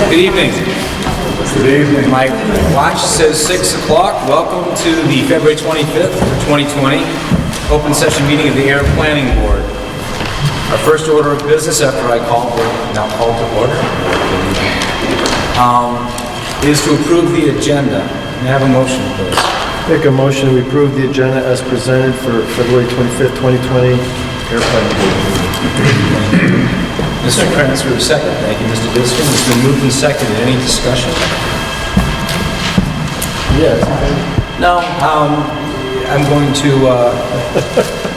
Good evening. Good evening. My watch says 6 o'clock. Welcome to the February 25th, 2020 open session meeting of the Ayer Planning Board. Our first order of business after I now call to order, is to approve the agenda. May I have a motion, please? Make a motion to approve the agenda as presented for February 25th, 2020 Ayer Planning Board. Mr. Krantz for the second. Thank you, Mr. Diskin. It's been moved and seconded. Any discussion? Yes. No. I'm going to,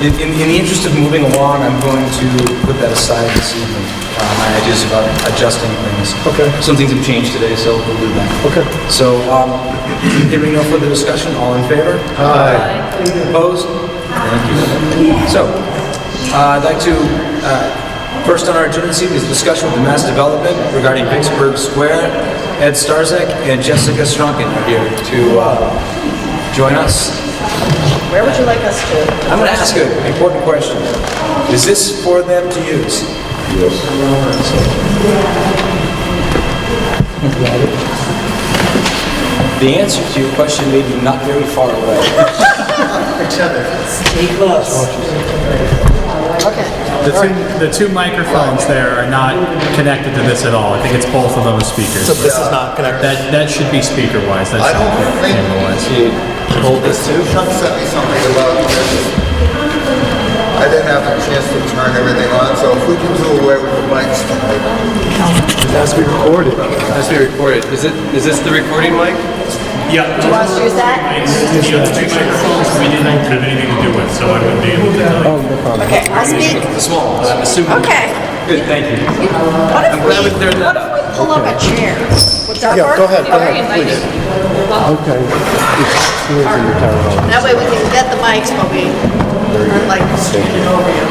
in the interest of moving along, I'm going to put that aside this evening. My ideas about adjusting things. Okay. Some things have changed today, so we'll do that. Okay. So, hearing no further discussion, all in favor? Aye. Opposed? Thank you. So, I'd like to, first on our agenda this evening is discussion with the Mass Development regarding Vicksburg Square. Ed Starzak and Jessica Strunken are here to join us. Where would you like us to? I'm going to ask an important question. Is this for them to use? Yes. The answer to your question may be not very far away. Stay close. Okay. The two microphones there are not connected to this at all. I think it's both of them as speakers. So this is not connected? That should be speaker-wise. That's I don't not think- camera-wise. Hold this too. Chuck sent me something about this. I didn't have a chance to turn everything on, so if we can do away with the mics tonight. It has to be recorded. Has to be recorded. Is this the recording mic? Yeah. Do you want us to use that? The other two microphones we didn't have anything to do with, so I wouldn't be able to tell you. Oh, no problem. Okay, I'll speak. The small ones, I'm assuming. Okay. Good, thank you. What if I'm glad we cleared that up. we pull up a chair? Would that Yeah, work? go ahead, please. Okay. That way we can get the mics, but we aren't like standing over you.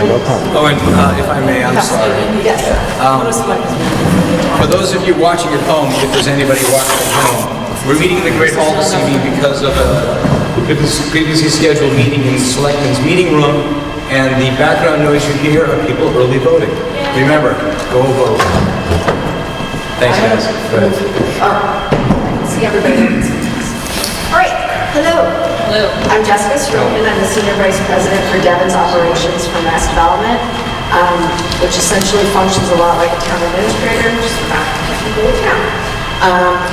No problem. Oh, and if I may, I'm sorry. Yes. For those of you watching at home, if there's anybody watching at home, we're meeting in the Great Hall this evening because of a previously scheduled meeting in the Selectmen's meeting room, and the background noise you hear are people early voting. Remember, go vote. Thanks, guys. Go ahead. See everybody. All right. Hello. Hello. I'm Jessica Stroman. I'm the Senior Vice President for Devon's Operations for Mass Development, which essentially functions a lot like a town administrator, just not technically a town.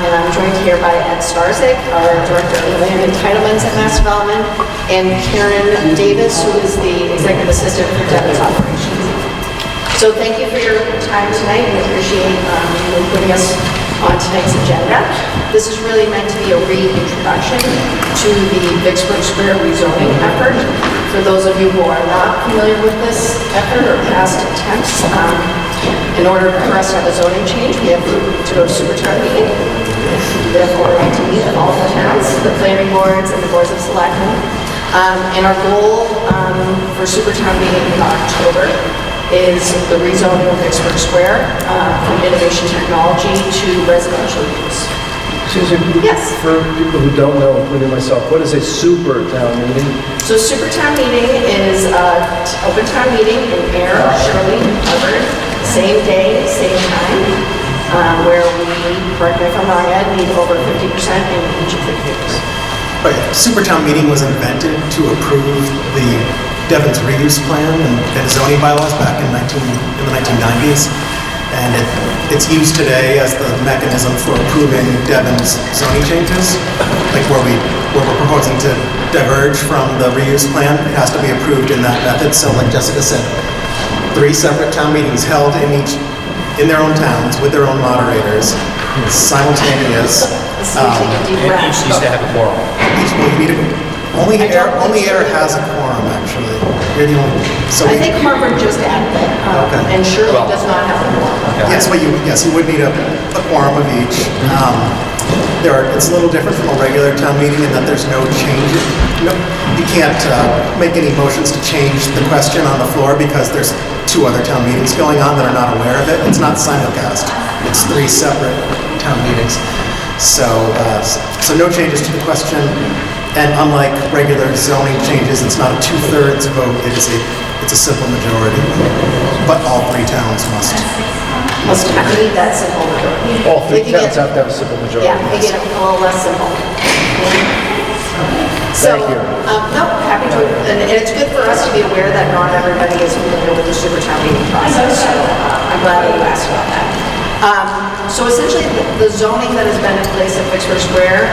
And I'm joined here by Ed Starzak, our Director of Land Entitlements at Mass Development, and Karen Davis, who is the Executive Assistant for Devon's Operations. So thank you for your time tonight. We appreciate you putting us on tonight's agenda. This is really meant to be a reintroduction to the Vicksburg Square rezoning effort. For those of you who are not familiar with this effort or past attempts, in order for us to have a zoning change, we have to go to super town meeting. Therefore, we have to meet with all the towns, the planning boards, and the boards of selectmen. And our goal for super town meeting in October is the rezoning of Vicksburg Square from innovation technology to residential use. Susan, Yes. for people who don't know, including myself, what is a super town meeting? So super town meeting is an open town meeting in Ayer, Shirley, and Hubbard, same day, same time, where we, correct me if I'm wrong, Ed, need over 50% in each of the groups. Right. Supertown meeting was invented to approve the Devon's reuse plan and zoning bylaws back in the 1990s. And it's used today as the mechanism for approving Devon's zoning changes, like where we're proposing to diverge from the reuse plan. It has to be approved in that method. So like Jessica said, 3 separate town meetings held in their own towns with their own moderators, simultaneous. And each needs to have a quorum. Only Ayer has a quorum, actually. You're the only. So I think Harvard just added it, Okay. and Shirley does not have a quorum. Yes, you would need a quorum of each. It's a little different from a regular town meeting in that there's no change. No, you can't make any motions to change the question on the floor because there's 2 other town meetings going on that are not aware of it. It's not simulcast. It's 3 separate town meetings. So no changes to the question. And unlike regular zoning changes, it's not a 2/3 vote, it's a simple majority. But all three towns must. Must need that simple majority. All three Making towns it- have to have a simple majority. Yeah, making it a little less simple. So, Thank you. no, happy to, and it's good for us to be aware that not everybody is familiar with the super town meeting process, so I'm glad that you asked about that. So essentially, the zoning that has been in place at Vicksburg Square,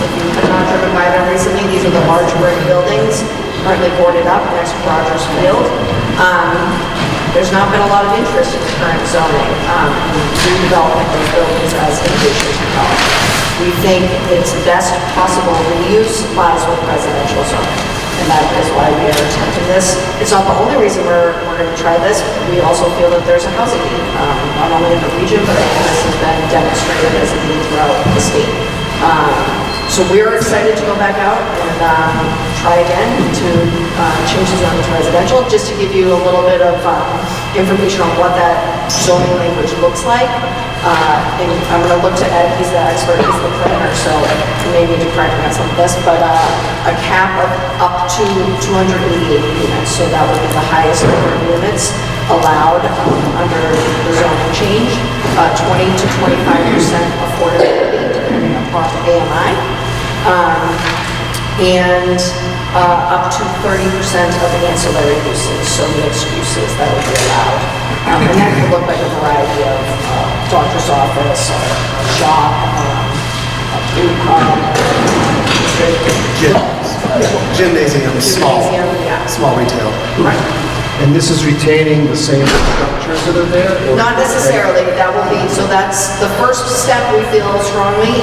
if you have not driven by them recently, these are the large brick buildings currently boarded up next to Rogers Field. There's not been a lot of interest in the current zoning, redevelopment of those buildings as innovation technology. We think its best possible reuse lies with residential zoning, and that is why we are attempting this. It's not the only reason we're going to try this. We also feel that there's a housing need, not only in the region, but I think this has been demonstrated as a need throughout the state. So we're excited to go back out and try again to change the zoning to residential. Just to give you a little bit of information on what that zoning language looks like. And I'm going to look to Ed, he's the expert, he's the planner, so you may need to correct me on some of this, but a cap of up to 288 units, so that would be the highest number of units allowed under the zoning change. 20 to 25% affordability, depending upon AMI. And up to 30% of ancillary uses, so mixed uses that would be allowed. And that could look like a variety of doctor's office, or a shop, a food pub, Gymnasium, gymnasium, yeah. small retail. Right. And this is retaining the same structures that are there? or- Not necessarily, that will be, so that's the first step we feel strongly,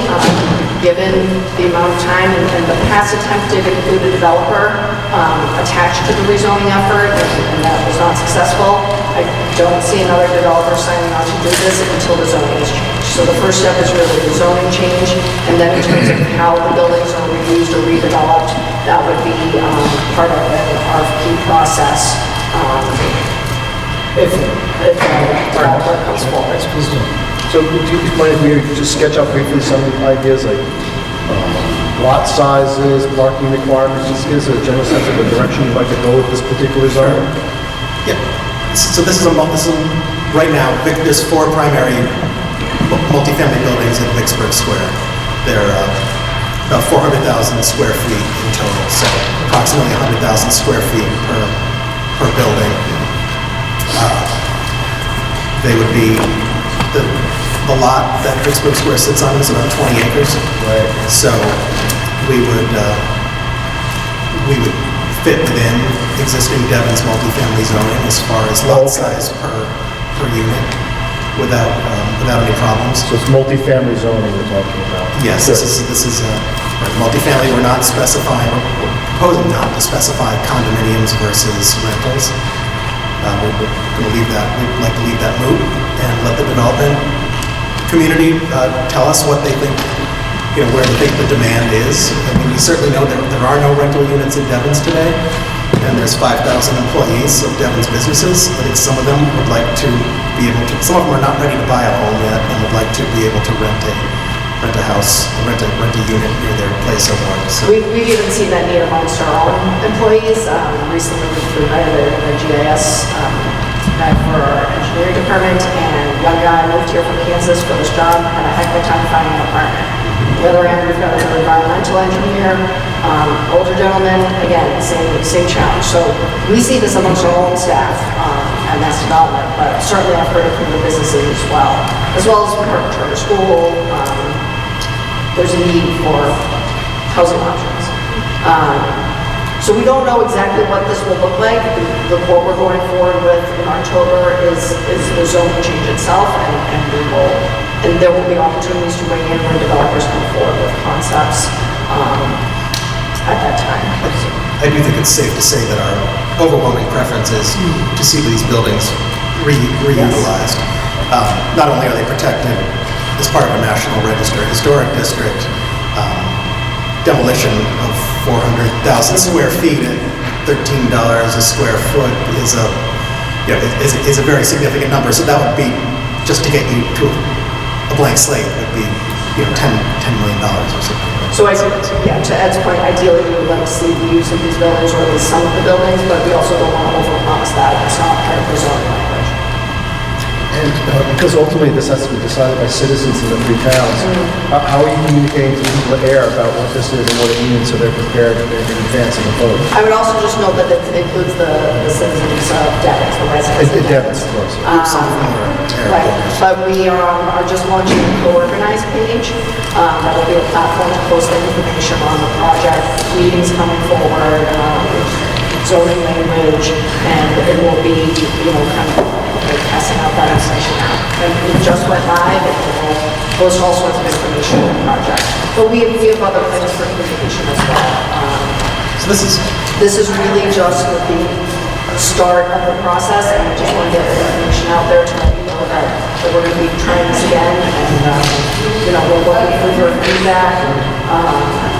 given the amount of time and the past attempt did include a developer attached to the rezoning effort, and that was not successful. I don't see another developer signing on to do this until the zoning is changed. So the first step is really the zoning change, and then in terms of how the buildings are reused or redeveloped, that would be part of an RFP process. If developer comes forward. So do you mind if we just sketch out briefly some ideas like lot sizes, parking requirements, just give us a general sense of the direction you'd like to go with this particular zone? Yeah, so this is right now, there's 4 primary multifamily buildings in Vicksburg Square. They're about 400,000 square feet in total, so approximately 100,000 square feet per building. They would be, the lot that Vicksburg Square sits on is about 20 acres. Right. So we would fit within existing Devon's multifamily zoning as far as lot size per unit without any problems. So it's multifamily zoning we're talking about? Yes, this is multifamily. We're not specifying, we're proposing not to specify condominiums versus rentals. We're going to leave that, we'd like to leave that moot and let the development community tell us what they think, where they think the demand is. I mean, we certainly know that there are no rental units in Devon's today, and there's 5,000 employees of Devon's businesses. I think some of them would like to be able to, some of them are not ready to buy a home yet and would like to be able to rent a house, rent a unit near their place of work. So We've even seen that need amongst our own employees. Recently, we hired a GIS guy for our engineering department, and young guy moved here from Kansas for this job, had a heck of a time finding an apartment. The other end, we've got another environmental engineer, older gentleman, again, same challenge. So we see this amongst our own staff at Mass Development, but certainly I've heard it from the businesses as well as Park Charter School. There's a need for housing options. So we don't know exactly what this will look like. What we're going forward with in October is the zoning change itself, and there will be opportunities to bring in when developers come forward with concepts at that time. I do think it's safe to say that our overwhelming preference is to see these buildings reutilized. Not only are they protected as part of a National Register historic district, demolition of 400,000 square feet at $13 a square foot is a very significant number. So that would be, just to get you to a blank slate, would be $10 million or something. So I think, yeah, to Ed's point, ideally we would like to see the use of these buildings or at least some of the buildings, but we also don't want to overpromise that. It's not part of the zoning language. And because ultimately this has to be decided by citizens in the three towns, how are you communicating to the people at Ayer about what this is and what it means so they're prepared in advance of the vote? I would also just note that it includes the citizens of Devens, the residents of Devens, Devens. of course. Right, but we are just launching a co-organized page. That will be a platform to post information on the project, meetings coming forward, zoning language, and it will be, kind of like passing out that information out. And it just went live, it will post all sorts of information on the project. But we have other plans for communication as well. So This is really just the start of the process, and I just want to get the information out there to let you know that we're going to be trying this again, and we're working through your feedback.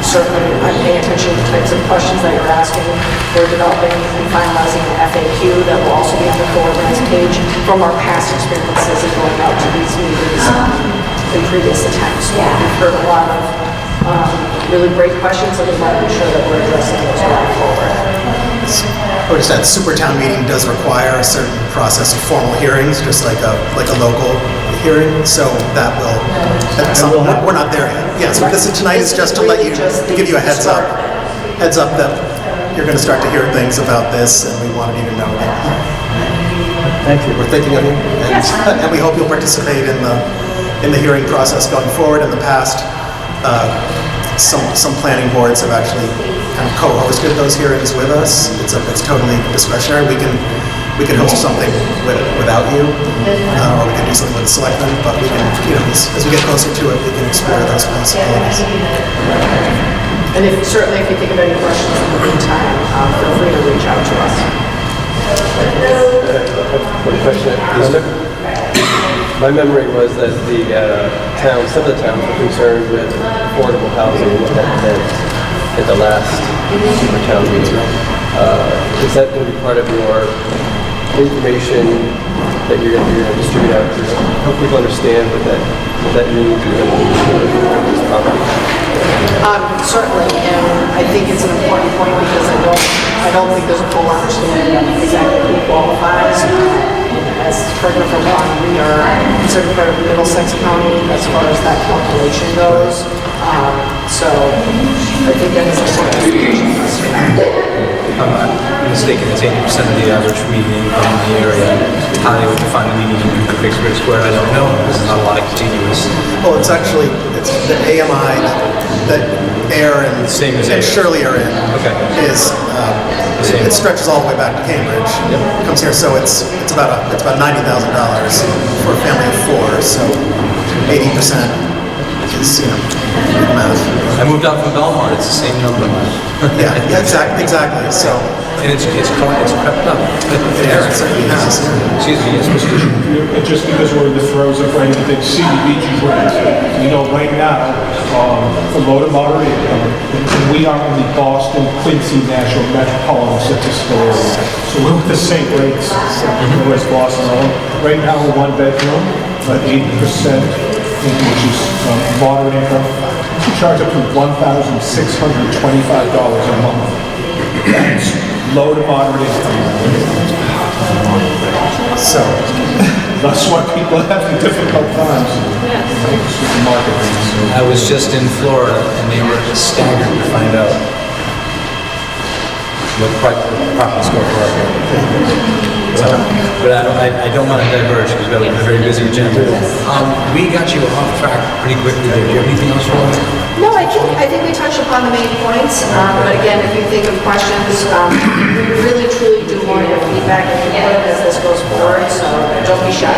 Certainly, I'm paying attention to the types of questions that you're asking. We're developing and finalizing an FAQ that will also be on the co-organized page from our past experiences in going out to these meetings in previous attempts. We've heard a lot of really great questions, and we want to make sure that we're addressing those going forward. I would just add, super town meeting does require a certain process of formal hearings, just like a local hearing, so that will, we're not there yet. Yeah, so tonight is just to let you, give you a heads up that you're gonna start to hear things about this, and we wanted you to know that. Thank you. We're thinking of you, and we hope you'll participate in the hearing process going forward. In the past, some planning boards have actually kind of co-hosted those hearings with us. It's totally discretionary. We can host something without you, or we can do something with the selectmen, but we can, as we get closer to it, we can explore those possibilities. And certainly if you think of any questions in the meantime, feel free to reach out to us. One question. My memory was that the some of the towns were concerned with affordable housing and what that meant at the last super town meeting. Is that going to be part of your information that you're going to distribute out to help people understand what that means for this property? Certainly, and I think it's an important point because I don't think there's a full understanding of exactly who qualifies. As correct me if I'm wrong, we are considered part of Middlesex County as far as that calculation goes. So I think that is important information for us to know. If I'm not mistaken, it's 80% of the average median income in the area. How they would define the median income per fixed square, I don't know. There's not a lot of contiguous. Well, it's the AMI that Ayer and Same as Ayer. Shirley are in. Okay. Is it stretches all the way back to Cambridge. Comes here, so it's about $90,000 for a family of four. So 80% is math. I moved out from Belmont, it's the same number. Yeah, exactly. So And it's crept up. it certainly has. Excuse me, yes, Mr. Bishop. Just because we're in the throes of any big CDBG grant, right now, for low to moderate income, we are in the Boston, Quincy, National Metropolitan Statistical Area. So we're with the same rates as Boston. Right now, we're one bedroom, 80%, which is moderate income. We charge up to $1,625 a month. That's low to moderate income. So That's why people are having difficult times. Market rates. I was just in Florida and they were staggered to find out what property score for our area. But I don't want to diverge because we have a very busy agenda. We got you off track pretty quickly there. Do you have anything else for us? No, I think we touched upon the main points, but again, if you think of questions, we really truly do want your feedback and input as this goes forward, so don't be shy.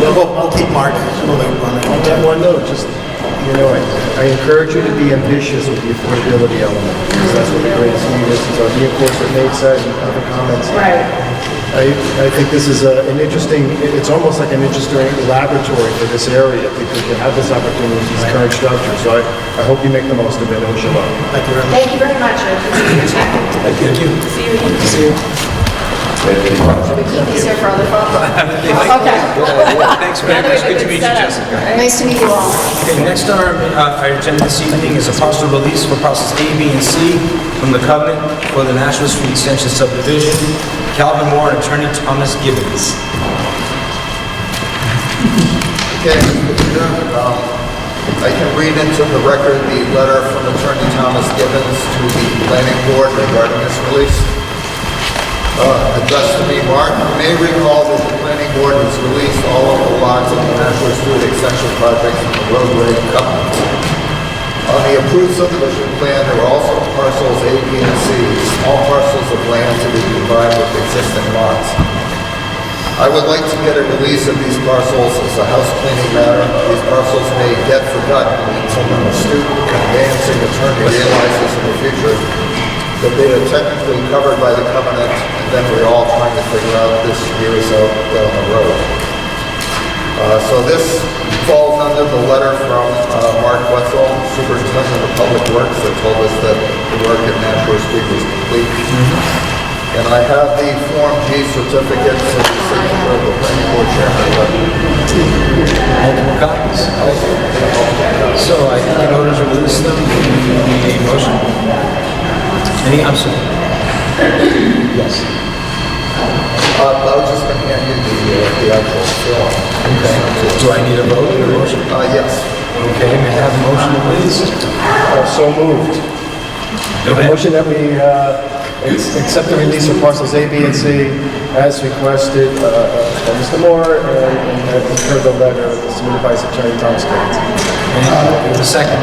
we'll keep Mark in the loop on it. On that one note, I encourage you to be ambitious with the affordability element, because that's what the greatest need is. So the enforcement Nate said and other comments. Right. I think this is it's almost like an interesting laboratory for this area, because you have this opportunity at these current structures. So I hope you make the most of it, and wish you luck. Thank you very much. Thank you very much. I appreciate your time. Thank you. See you. See you. Should we keep these here for other folks? Okay. Thanks very much. Good to meet you, Jessica. Nice to meet you all. Okay, next on our agenda this evening is a parcel release for parcels A, B, and C from the covenant for the National Street Extension subdivision. Calvin Moore and Attorney Thomas Gibbons. Okay, Mr. Leader, I can read into the record the letter from Attorney Thomas Gibbons to the Planning Board regarding this release. Addressed to me, Mark, you may recall that the Planning Board has released all of the lots of the National Street Extension project from the roadway covenant. On the approved subdivision plan, there were also parcels A, B, and C, small parcels of land to be combined with existing lots. I would like to get a release of these parcels as a house cleaning matter. These parcels may get forgotten until an astute conveyancing attorney realizes in the future that they are technically covered by the covenant, and then we're all trying to figure out this years out down the road. So this falls under the letter from Mark Wetzel, Superintendent of Public Works, that told us that the work at Nashua Street was complete. And I have the Form G certificates of the signature of the Planning Board Chairman. Multiple copies. So I think in order to release them, we need a motion. I'm sorry. Yes. I was just going to hand you the actual form. Okay. Do I need a vote or a motion? Yes. Okay, may I have a motion, please? So moved. Go A ahead. motion that we accept the release of parcels A, B, and C as requested by Mr. Moore and per the letter submitted by Attorney Thomas Gibbons. And a second.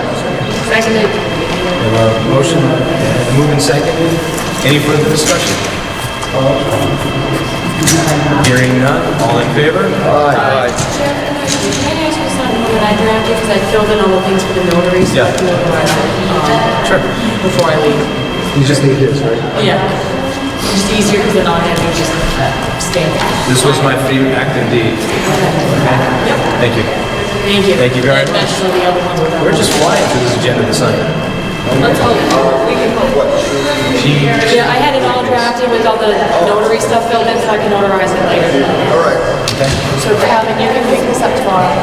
Seconded. We have a motion, moved and seconded. Any further discussion? Hearing none, all in favor? Aye. Chair, can I ask you something when I drafted, because I filled in all the things for the notary, so I Yeah. can notarize it Sure. before I leave. You just need his, right? Yeah. Just easier, because then I'll have you just stamp it. This was my favorite act indeed. Yep. Thank you. Thank you. Thank you very And much. matches all the other ones. We're just flying through this agenda this night. Let's hope. We can hope. Yeah, I had it all drafted with all the notary stuff filled in, so I can notarize it later. All right. So Calvin, you can pick this up tomorrow.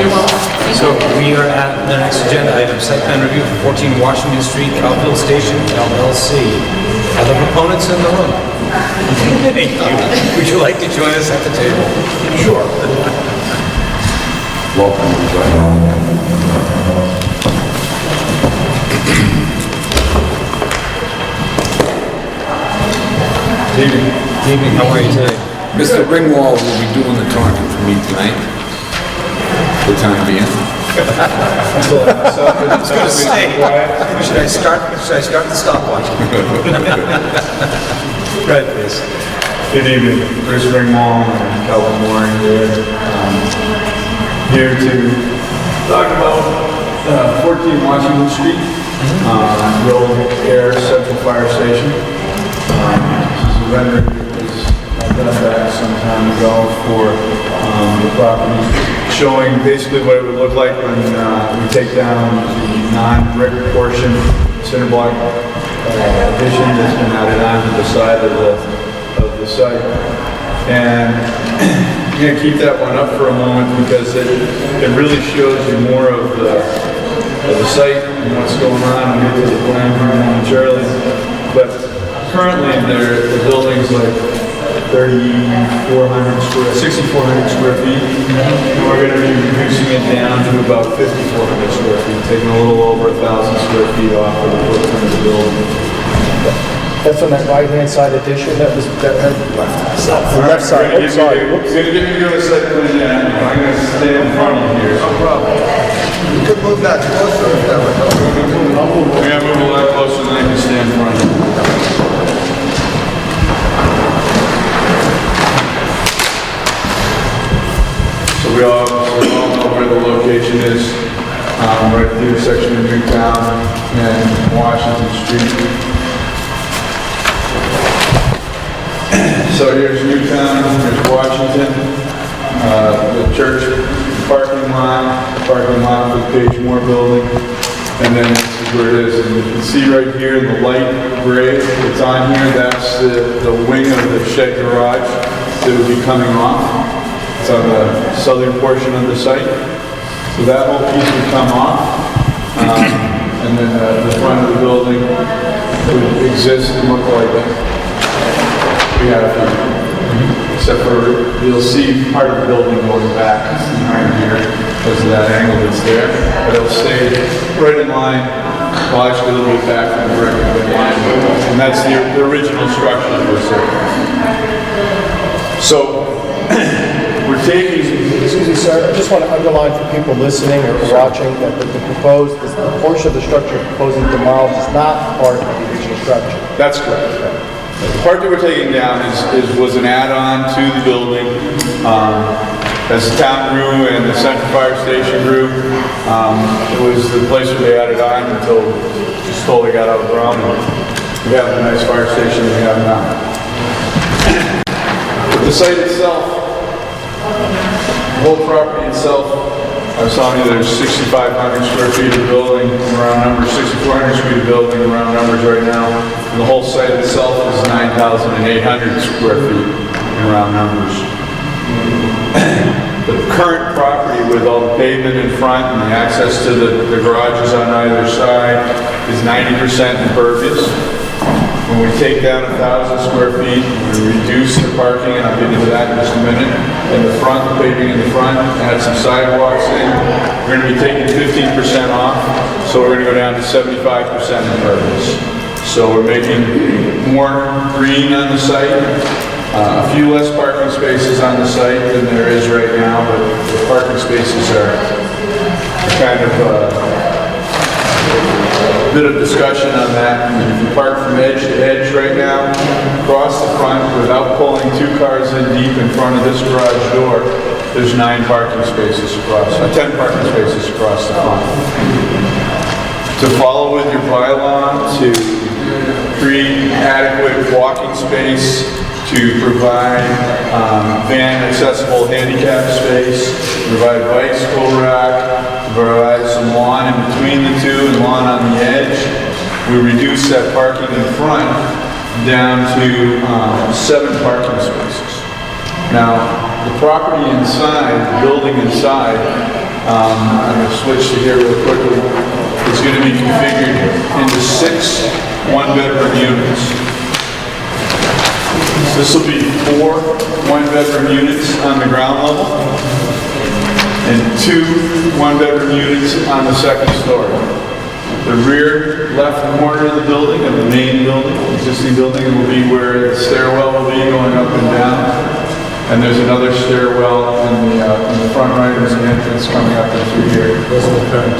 You're welcome. So we are at the next agenda item, site plan review for 14 Washington Street, Cowfield Station, LLC. Are the proponents in the room? Thank you. Would you like to join us at the table? Sure. Evening. Evening, how are you today? Mr. Ringwald will be doing the talking for me tonight. For the time being. I was gonna say, should I start the stopwatch? Right, please. Good evening, Chris Ringwald and Calvin Moore here. Here to talk about 14 Washington Street, Will Air Central Fire Station. This is a rendering that was done back some time ago for the property, showing basically what it would look like when we take down the non-brick portion, cinder block addition that's been added onto the side of the site. And I'm going to keep that one up for a moment because it really shows you more of the site and what's going on. We'll get to the plan here momentarily. But currently the building's like 6,400 square feet. And we're going to be reducing it down to about 5,400 square feet, taking a little over 1,000 square feet off of the footprint of the building. That's on that right-hand side addition, that had the left side, We're oops, sorry, whoops. going to give you a site plan now. I'm going to stay in front of you here. No problem. You could move that closer if that would help. We're going to move a lot closer than I can stand in front of you. So we all know where the location is, right at the intersection of Newtown and Washington Street. So here's Newtown, here's Washington, the church parking lot for the Page Moore building, and then the where it is. And you can see right here in the light gray, it's on here, that's the wing of the shed garage that would be coming off. It's on the southern portion of the site. So that whole piece would come off. And then the front of the building would exist and look like we have here. Except for, you'll see part of the building going back behind here because of that angle that's there. But it'll stay right in line, well actually a little bit back from the brick in line. And that's the original structure that was there. So, we're taking... Excuse me, sir, I just want to underline for people listening or watching that the proposed, the portion of the structure proposing to demolish is not part of the original structure. That's correct. The part that we're taking down was an add-on to the building. As the town grew and the Central Fire Station grew, it was the place where they added on until just slowly got outgrown, and we have the nice fire station we have now. But the site itself, the whole property itself, I was telling you there's 6,500 square feet of building, around numbers, 6,400 square feet of building, around numbers right now. And the whole site itself is 9,800 square feet, around numbers. The current property with all the pavement in front and the access to the garages on either side is 90% impervious. When we take down 1,000 square feet, we reduce the parking, and I'll get into that in just a minute. In the front, the paving in the front, add some sidewalks in. We're going to be taking 15% off, so we're going to go down to 75% impervious. So we're making more green on the site, a few less parking spaces on the site than there is right now, but the parking spaces are kind of bit of discussion on that. If you park from edge to edge right now, across the front, without pulling 2 cars in deep in front of this garage door, there's 9 parking spaces across, 10 parking spaces across the front. To follow with your bylaw, to create adequate walking space, to provide van accessible handicap space, provide bicycle rack, provide some lawn in between the two and lawn on the edge. We reduce that parking in front down to 7 parking spaces. Now, the property inside, the building inside, I'm going to switch to here real quickly, is going to be configured into 6 one-bedroom units. This will be 4 one-bedroom units on the ground level and 2 one-bedroom units on the second story. The rear left corner of the building, of the main building, existing building, will be where the stairwell will be going up and down. And there's another stairwell in the front right as an entrance coming up and through here. Those are the current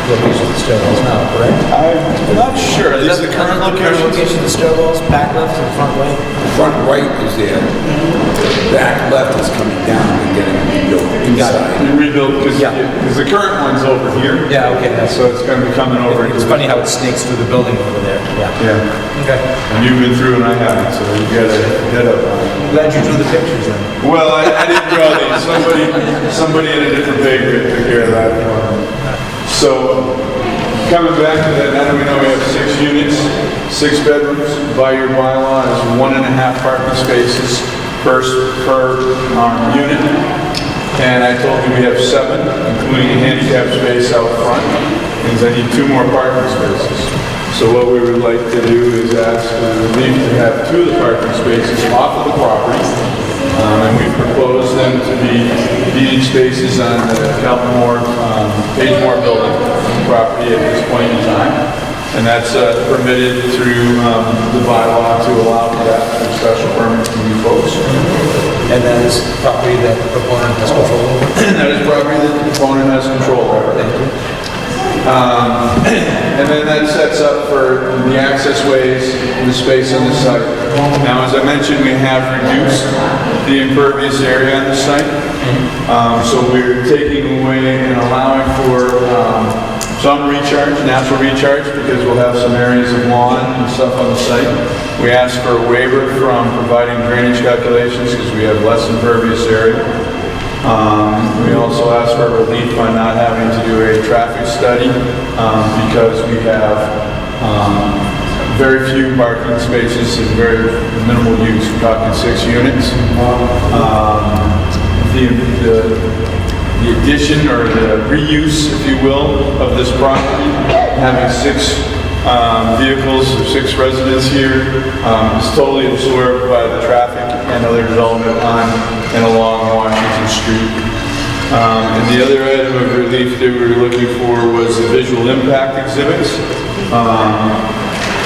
locations of the stairwells now, correct? I'm not sure. Is that the current location of the stairwells, back left and front right? Front right is there. Back left is coming down and getting rebuilt inside. We rebuilt because the current one's over here. Yeah, okay. So it's going to be coming over. It's funny how it snakes through the building over there. Yeah. Okay. And you've been through and I haven't, so you got to head up on it. Glad you drew the pictures then. Well, I didn't draw these. Somebody in a different pay grade took care of that for me. So, coming back to that, now that we know we have 6 units, 6 bedrooms, by your bylaw is 1.5 parking spaces per unit. And I told you we have 7, including a handicap space out front, means I need 2 more parking spaces. So what we would like to do is ask for relief to have 2 of the parking spaces off of the property. And we propose them to be meeting spaces on the Pagemore building property at this point in time. And that's permitted through the bylaw to allow for that through special permit from you folks. And that is property that the proponent has control over? That is property that the proponent has control over. Thank you. And then that sets up for the access ways and the space on the site. Now, as I mentioned, we have reduced the impervious area on the site. So we're taking away and allowing for some recharge, natural recharge, because we'll have some areas of lawn and stuff on the site. We ask for a waiver from providing drainage calculations because we have less impervious area. We also asked for relief on not having to do a traffic study because we have very few parking spaces and very minimal use. We're talking 6 units. The addition or the reuse, if you will, of this property, having 6 vehicles or 6 residents here is totally absorbed by the traffic and other development on and along Washington Street. And the other item of relief that we were looking for was the visual impact exhibits.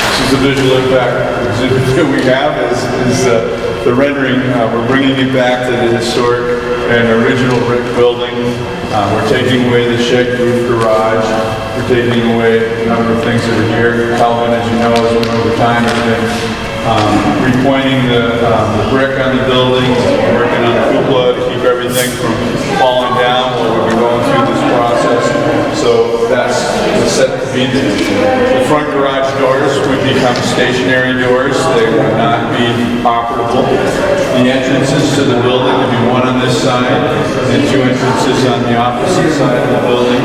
This is the visual impact exhibit that we have is the rendering. We're bringing it back to the historic and original brick building. We're taking away the shed roof garage. We're taking away a number of things that are here. Calvin, as you know, has been over time has been repointing the brick on the building, working on the cupola to keep everything from falling down while we've been going through this process. So that's set to be there. The front garage doors would become stationary doors. They would not be operable. The entrances to the building would be one on this side and 2 entrances on the opposite side of the building,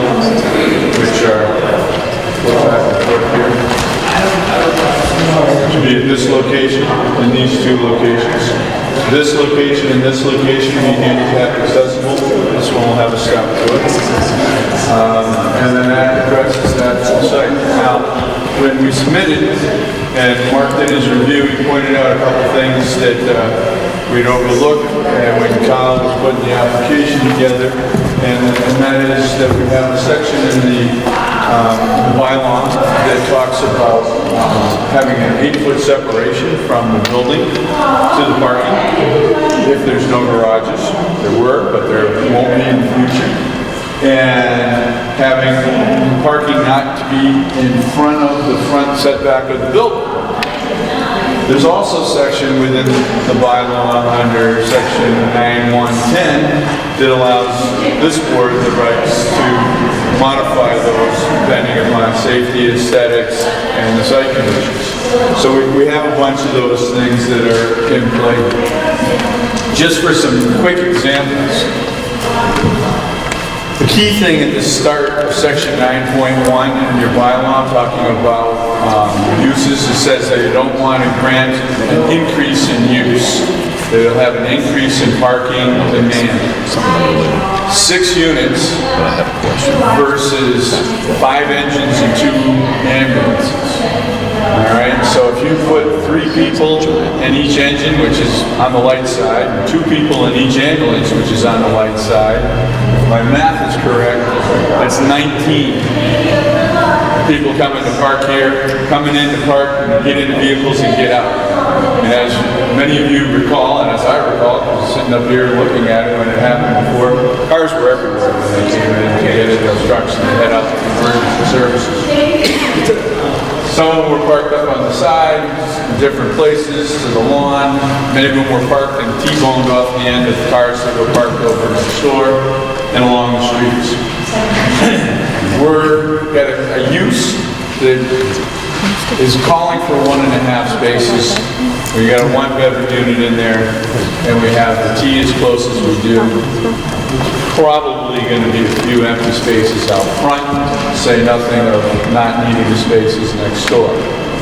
which are back and forth here. To be at this location and these 2 locations. This location and this location will be handicap accessible. This one will have a step to it. And then that addresses that full site. Now, when we submitted, and Mark did his review, he pointed out a couple things that we'd overlooked when Kyle was putting the application together, and that is that we have a section in the bylaw that talks about having an 8-foot separation from the building to the parking. If there's no garages, there were, but there won't be in the future. And having parking not to be in front of the front setback of the building. There's also a section within the bylaw under section 9110 that allows this board the rights to modify those depending upon safety, aesthetics, and the site conditions. So we have a bunch of those things that are in play. Just for some quick examples, the key thing at the start of section 9.1 in your bylaw, talking about uses, it says that you don't want to grant an increase in use. That it'll have an increase in parking demand. 6 units versus 5 engines and 2 ambulances. All right, so if you put 3 people in each engine, which is on the light side, and 2 people in each ambulance, which is on the light side, if my math is correct, that's 19 people coming to park here, coming in to park and get into vehicles and get out. And as many of you recall, and as I recall, I was sitting up here looking at it when it happened before, cars were everywhere when they came in to get into those trucks and head out to emergency services. Some of them were parked up on the side, different places, to the lawn. Many of them were parked and T-boned off the end of the cars that were parked over in the store and along the streets. We're got a use that is calling for 1.5 spaces. We got a 1-bedroom unit in there, and we have the T as close as we do. Probably going to be a few empty spaces out front, say nothing of not needing the spaces next door.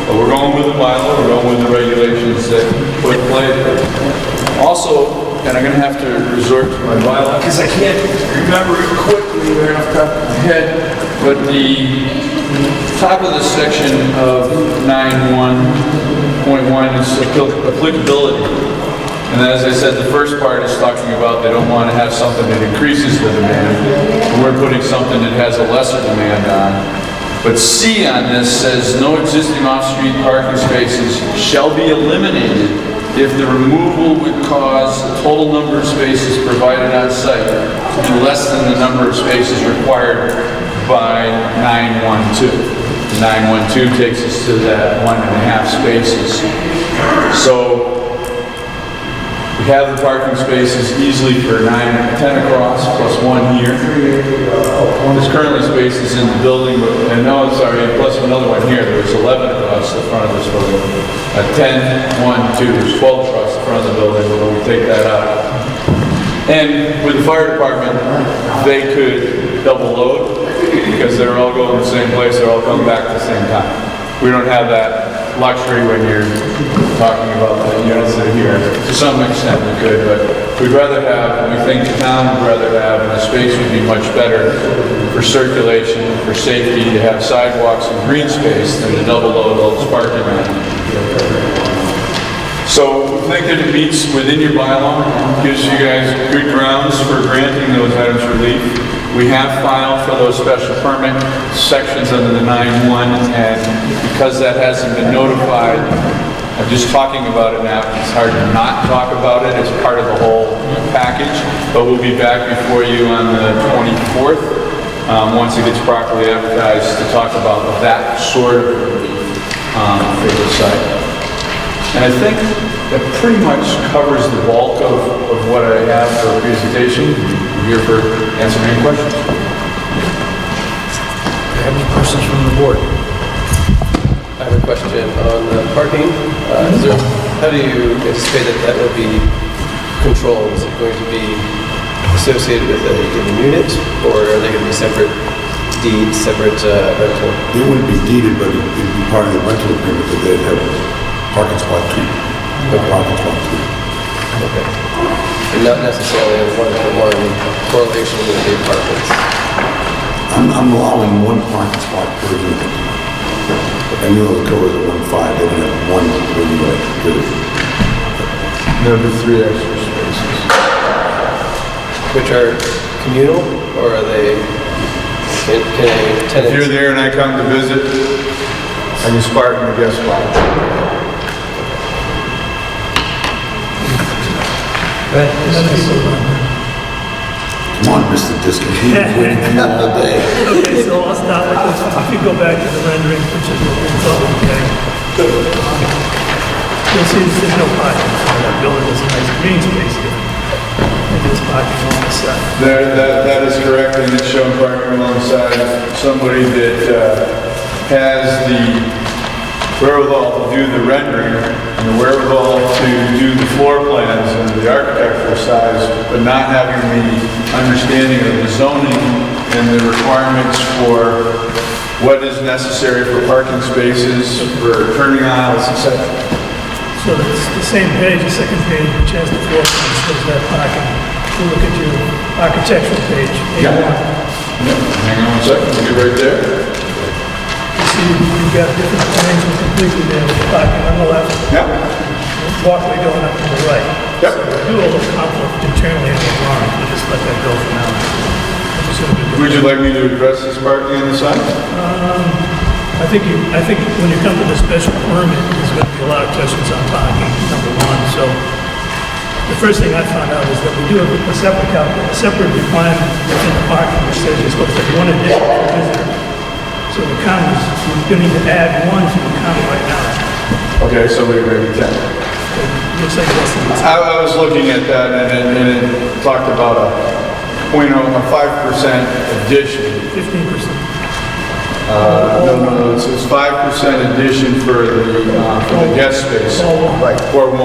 But we're going with the bylaw, we're going with the regulations that put play there. Also, and I'm going to have to resort to my bylaw because I can't remember it quickly right off the top of my head, but the top of the section of 9.1 is applicability. And as I said, the first part is talking about they don't want to have something that increases the demand. We're putting something that has a lesser demand on. But C on this says no existing off-street parking spaces shall be eliminated if the removal would cause the total number of spaces provided on site to be less than the number of spaces required by 912. 912 takes us to that 1.5 spaces. So we have the parking spaces easily for 10 across plus 1 here. There's currently spaces in the building, and no, sorry, plus another one here. There's 11 across the front of this building. 10, 1, 2, there's 12 across the front of the building, but we'll take that out. And with the fire department, they could double load because they're all going to the same place, they're all coming back at the same time. We don't have that luxury when you're talking about the units that are here. To some extent we could, but we'd rather have, we think the town would rather have, and the space would be much better for circulation, for safety, to have sidewalks and green space than to double load all this parking lot. So we think that it meets within your bylaw, gives you guys good grounds for granting those items relief. We have filed for those special permit sections under the 9-1, and because that hasn't been notified, I'm just talking about it now. It's hard to not talk about it as part of the whole package, but we'll be back before you on the 24th, once it gets properly advertised, to talk about that sort of relief for the site. And I think that pretty much covers the bulk of what I have for a presentation. I'm here for answering any questions. Do you have any questions from the board? I have a question on the parking. How do you anticipate that will be controlled? Is it going to be associated with a given unit, or are they going to be separate deeds, separate rental? It wouldn't be deeded, but it'd be part of the rental agreement that they'd have parking spot 2. Parking spot 2. Okay. And not necessarily a one-to-one correlation with the apartments. I'm allowing 1 parking spot per unit. And you know the code is 1.5, they don't have 1 per unit, period. There'll be 3 extra spaces. Which are communal, or are they, can a tenant? If you're there and I come to visit, I can park in the guest spot. Come on, Mr. Diskin, he's waiting for you all day. Okay, so I'll start with this. If you go back to the rendering, which is what we thought we okay. You'll see there's no parking. That building is a nice green space here. And there's parking on the side. That is correct, and it's showing parking alongside somebody that has the wherewithal to do the rendering and the wherewithal to do the floor plans and the architectural size, but not having the understanding of the zoning and the requirements for what is necessary for parking spaces, for turning aisles, etc. So it's the same page, the second page, which has the floor plan, shows that parking. If you look at your architectural page, A1. Yeah. Hang on 1 second, we'll get right there. You've got different plans completely there with the parking on the left. Yeah. Walkway going up to the right. Yep. So we do a little conflict internally in the drawing, we'll just let that go for now. Would you like me to address this parking on the side? I think when you come to the special permit, there's going to be a lot of questions on parking, number one. So the first thing I found out is that we do have a separate requirement within the parking that says you're supposed to have 1 addition per visitor. So the count is, we're going to add 1 to the count right now. Okay, so we're maybe 10. Looks like less than this. I was looking at that and it talked about a 5% addition. 15%. No, it's 5% addition for the guest space. Right. Or 1.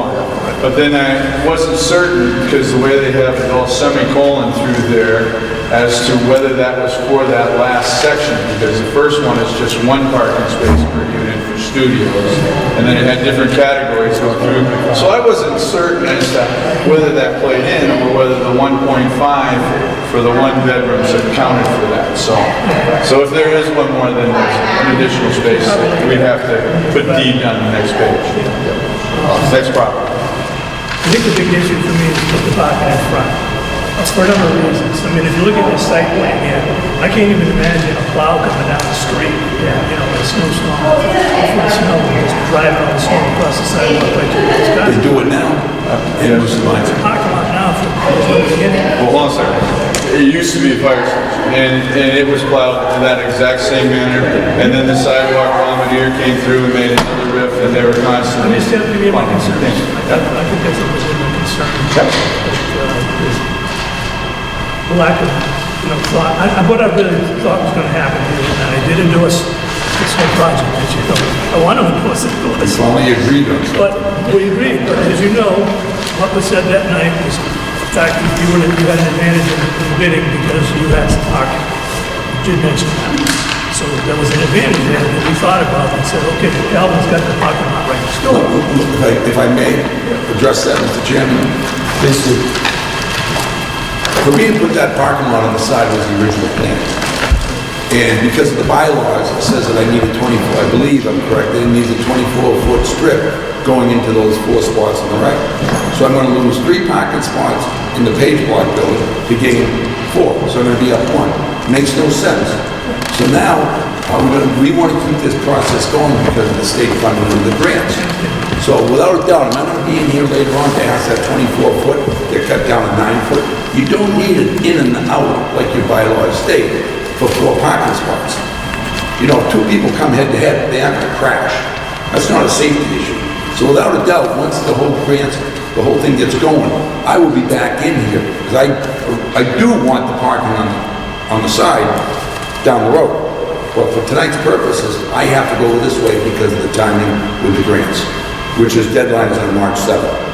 But then I wasn't certain, because the way they have it all semicolon through there, as to whether that was for that last section, because the first one is just 1 parking space per unit for studios, and then it had different categories going through. So I wasn't certain as to whether that played in, or whether the 1.5 for the 1 bedrooms had counted for that. So if there is 1 more, then there's an additional space, we'd have to put D on the next page. Next problem. I think the big issue for me is just the parking in front. For a number of reasons. I mean, if you look at this site plan here, I can't even imagine a plow coming down the street, you know, with a snowstorm, full of snow, and just driving all the snow across the sidewalk like those guys. They do it now. It's a parking lot now for the beginning. Well, hold on a second. It used to be a fire station, and it was plowed in that exact same manner, and then the sidewalk bombardier came through and made another rift, and they were constantly... I'm just telling you my concerns. I think that's a legitimate concern. The lack of, thought. What I really thought was going to happen here, and I did endorse this whole project, as you know. I want to endorse it. If only you agreed on something. But we agreed. But as you know, what was said that night was In fact, you had an advantage in the bidding because you had some parking. You did mention that. So there was an advantage there that we thought about and said, okay, Calvin's got the parking lot right next door. If I may address that, Mr. Chairman, please do. For me to put that parking lot on the side was the original plan. And because of the bylaws, it says that I need a 24, I believe I'm correct, it needs a 24-foot strip going into those 4 spots on the right. So I'm gonna lose 3 parking spots in the Page Block building to gain 4, so I'm gonna be up 1. Makes no sense. So now, we wanna keep this process going because of the state funding of the grants. So without a doubt, am I gonna be in here later on to ask that 24-foot, they're cut down to 9-foot? You don't need it in and out like your bylaws state for 4 parking spots. You know, if 2 people come head to head, they have to crash. That's not a safety issue. So without a doubt, once the whole thing gets going, I will be back in here because I do want the parking on the side down the road. But for tonight's purposes, I have to go this way because of the timing with the grants, which is deadline is on March 7th.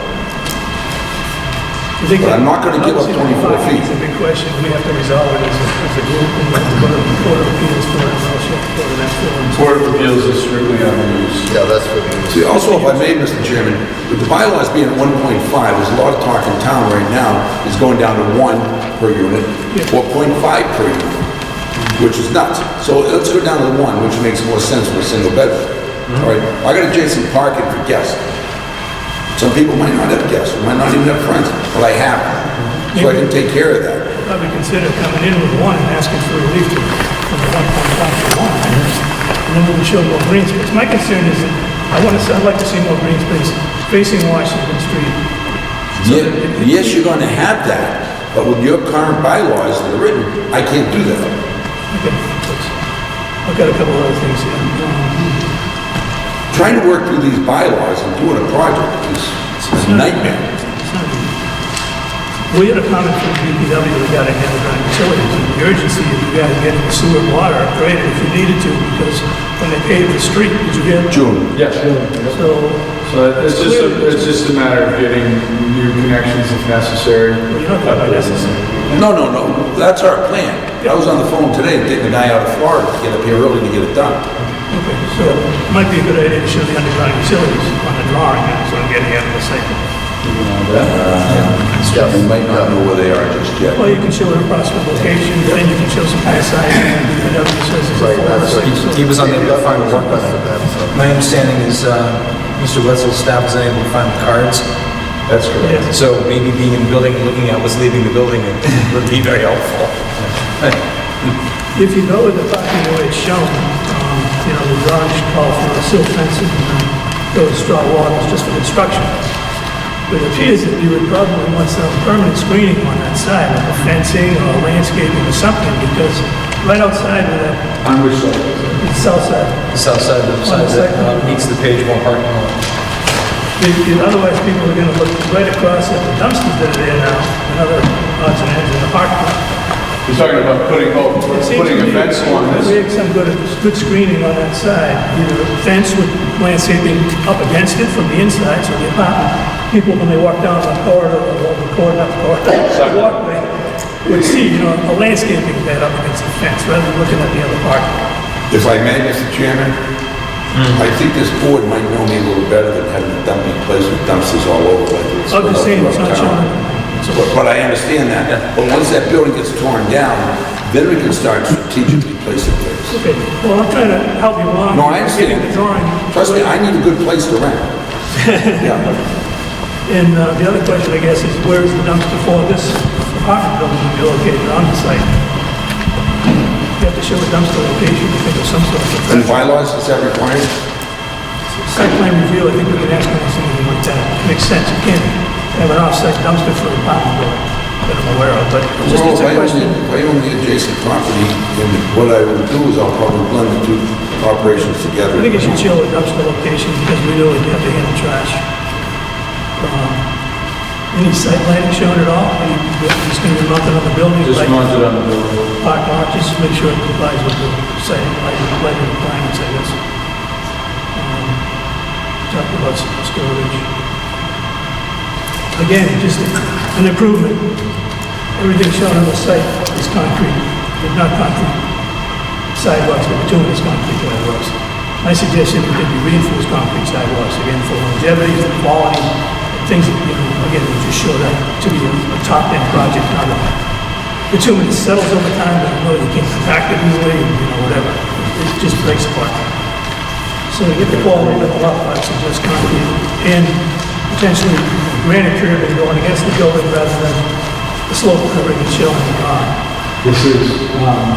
But I'm not going to give up 24 feet. It's a big question. We have to resolve it as a group. And we have to go to the Court of Appeals for it, and also go to that for it. Court of Appeals is strictly on the use. Yeah, that's for the use. See, also, if I may, Mr. Chairman, with the bylaws being at 1.5, there's a lot of talk in town right now is going down to 1 per unit, or 0.5 per unit, which is nuts. So let's go down to 1, which makes more sense for a single bedroom. All right, I got adjacent parking for guests. Some people might not have guests, or might not even have friends, but I have them, so I can take care of that. Probably consider coming in with 1 and asking for relief from the 1.5 to 1. And then we would show more green space. My concern is that I'd like to see more green space facing Washington Street. Yes, you're going to have that, but with your current bylaws that are written, I can't do that. Okay, I've got a couple other things here. Trying to work through these bylaws and doing a project is a nightmare. We had a comment from the DPW regarding underground utilities and the urgency of you guys getting the sewer and water upgraded if you needed to, because when they paved the street, did you get? June. Yes. So it's just a matter of getting new connections if necessary. Well, you're not talking about necessary. No, that's our plan. I was on the phone today getting a guy out of Florida to get up here early to get it done. Okay, so it might be a good idea to show the underground utilities on the drawing, so I'm getting out of the cycle. You might not know where they are just yet. Well, you can show an approximate location, then you can show some kind of size, and DPW says it's a forest. He was on the final work on it. My understanding is Mr. Wetzel's staff was unable to find the cards. That's correct. Yeah. So maybe being in the building and looking at what's leaving the building would be very helpful. If you go with the parking the way it's shown, the drawing should call for a silt fence and go with straw walls just for construction. But it appears that you would probably want some permanent screening on that side, like a fencing or landscaping or something, because right outside of that, On which side? the south side, The south side, the side that meets the Page 1 parking lot. otherwise people are gonna look right across at the dumpsters that are there now, and other odds and ends in the parking lot. You're talking about putting a fence on this? Create some good screening on that side, either a fence with landscaping up against it from the inside, so the apartment, people when they walk down the corridor, the walkway, would see, a landscaping bed up against the fence, rather than looking at the other parking. If I may, Mr. Chairman, I think this board might know me a little better than having a dumping place with dumpsters all over like this. I'm just saying, it's not showing. But I understand that. But once that building gets torn down, then we can start strategically placing things. Okay, well, I'm trying to help you along. No, I understand. Getting the drawing. Trust me, I need a good place to rent. Yeah. And the other question, I guess, is where is the dumpster for this apartment building to be located on the site? You have to show a dumpster location, I think, of some sort of. And bylaws, is that required? Site plan review, I think we can ask them something like that. Makes sense, you can't have an off-site dumpster for an apartment building that I'm aware of, but just Well, it's a question. if I own the adjacent property, then what I will do is I'll probably blend the 2 operations together. I think it should show a dumpster location because we know we have to handle trash. Any site lighting shown at all? It's going to be mounted on the building? Just like mounted on the building. Parking lot, just make sure it complies with the site lighting requirements, I guess. Talked about some storage. again, just an improvement. Everything shown on the site is concrete, but not concrete sidewalks, but bituminous concrete sidewalks. My suggestion is that you reinforce concrete sidewalks, again, for longevity, for quality, and things that, again, we just showed up to be a top-end project, not a bituminous settles over time, but you can't compact it easily, whatever. It just breaks apart. So to get the quality level up, I suggest concrete and potentially granite curbing going against the building rather than the slope curving and showing the car. This is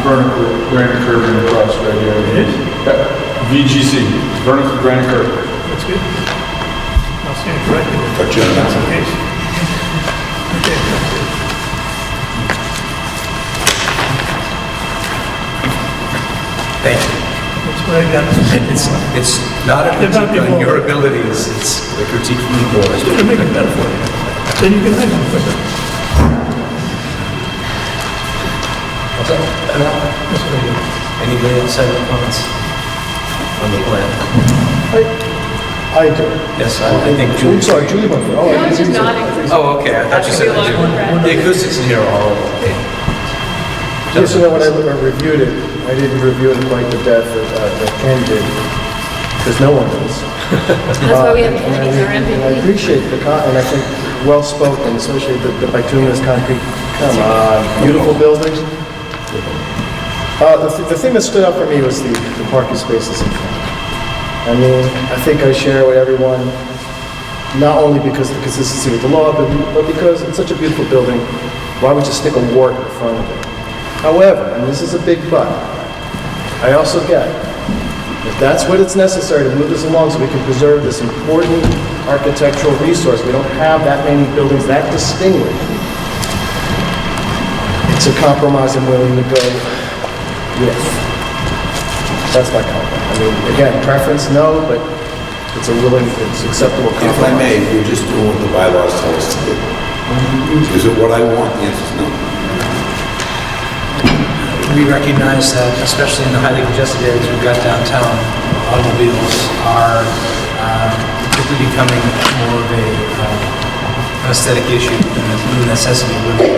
vertical granite curbing across right here. It is? Yep. VGC, vertical granite curb. That's good. I'll stand corrected. Got you on that. That's the case. Okay, that's good. Thank you. That's what I got. It's not a critique on your abilities, it's a critique from the board. It's gonna make it better for you. Then you can hide them quicker. What's up? That's what I do. Anybody else have any comments on the plan? I do. Yes, I think I'm Julie. sorry, Julie went for it. Oh, I I was didn't just see nodding. that. Oh, okay, I thought you said that too. The acoustics in here are all okay. Yes, when I reviewed it, I didn't review it quite the depth that Ken did, because no one does. That's why we have Kenny as our And I MVP. appreciate and I think well-spoken, especially the bituminous concrete. Come on, beautiful building. The thing that stood out for me was the parking spaces in front. I mean, I think I share with everyone, not only because of the consistency with the law, but because it's such a beautiful building. Why would you stick a wart in front of it? However, and this is a big but, I also get, if that's what it's necessary to move this along so we can preserve this important architectural resource, we don't have that many buildings that distinguished. It's a compromise I'm willing to go with. That's my comment. I mean, again, preference, no, but it's acceptable If I compromise. may, we're just doing what the bylaws tell us to do. Is it what I want? The answer is no. We recognize that, especially in the highly congested areas we've got downtown, automobiles are quickly becoming more of an aesthetic issue than a necessity of living.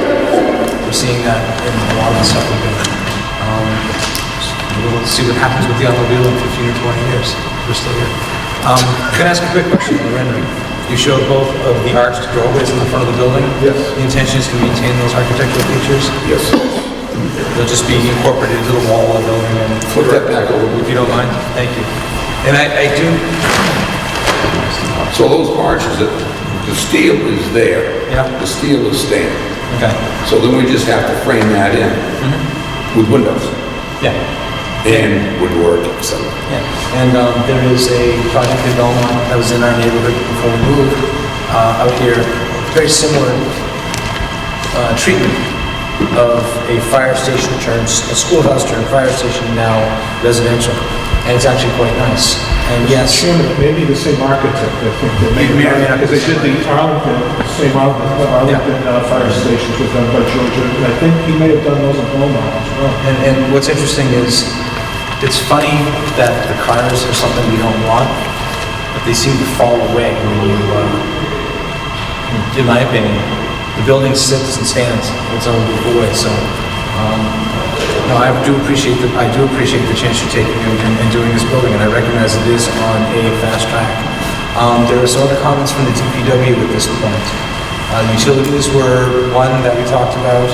We're seeing that in a lot of the stuff we're doing. We'll see what happens with the automobile in 15 or 20 years. We're still here. I'm going to ask a quick question on the rendering. You showed both of the arched doorways in the front of the building. Yes. The intention is to maintain those architectural features. Yes. They'll just be incorporated into the wall of the building and... Flip that back over. If you don't mind, thank you. And I do... So those arches, the steel is there. Yeah. The steel is staying. Okay. So then we just have to frame that in with windows Yeah. and woodwork, etc. Yeah. And there is a project in Belmont that was in our neighborhood before we moved out here. Very similar treatment of a fire station turns, a schoolhouse turned fire station, now residential. And it's actually quite nice. And yes, Chairman, it may be the same architect, I think, that made It may or may not be because they did the Arlington, same Arlington fire stations was done by Georgia, and I think he may have done those in Beaumont as well. and what's interesting is, it's funny that the cars are something we don't want, but they seem to fall away when you, in my opinion, the building sits and stands in its own beautiful way, so, no, I do appreciate the chance you're taking in doing this building, and I recognize it is on a fast track. There are some other comments from the DPW at this point. Utilities were one that we talked about.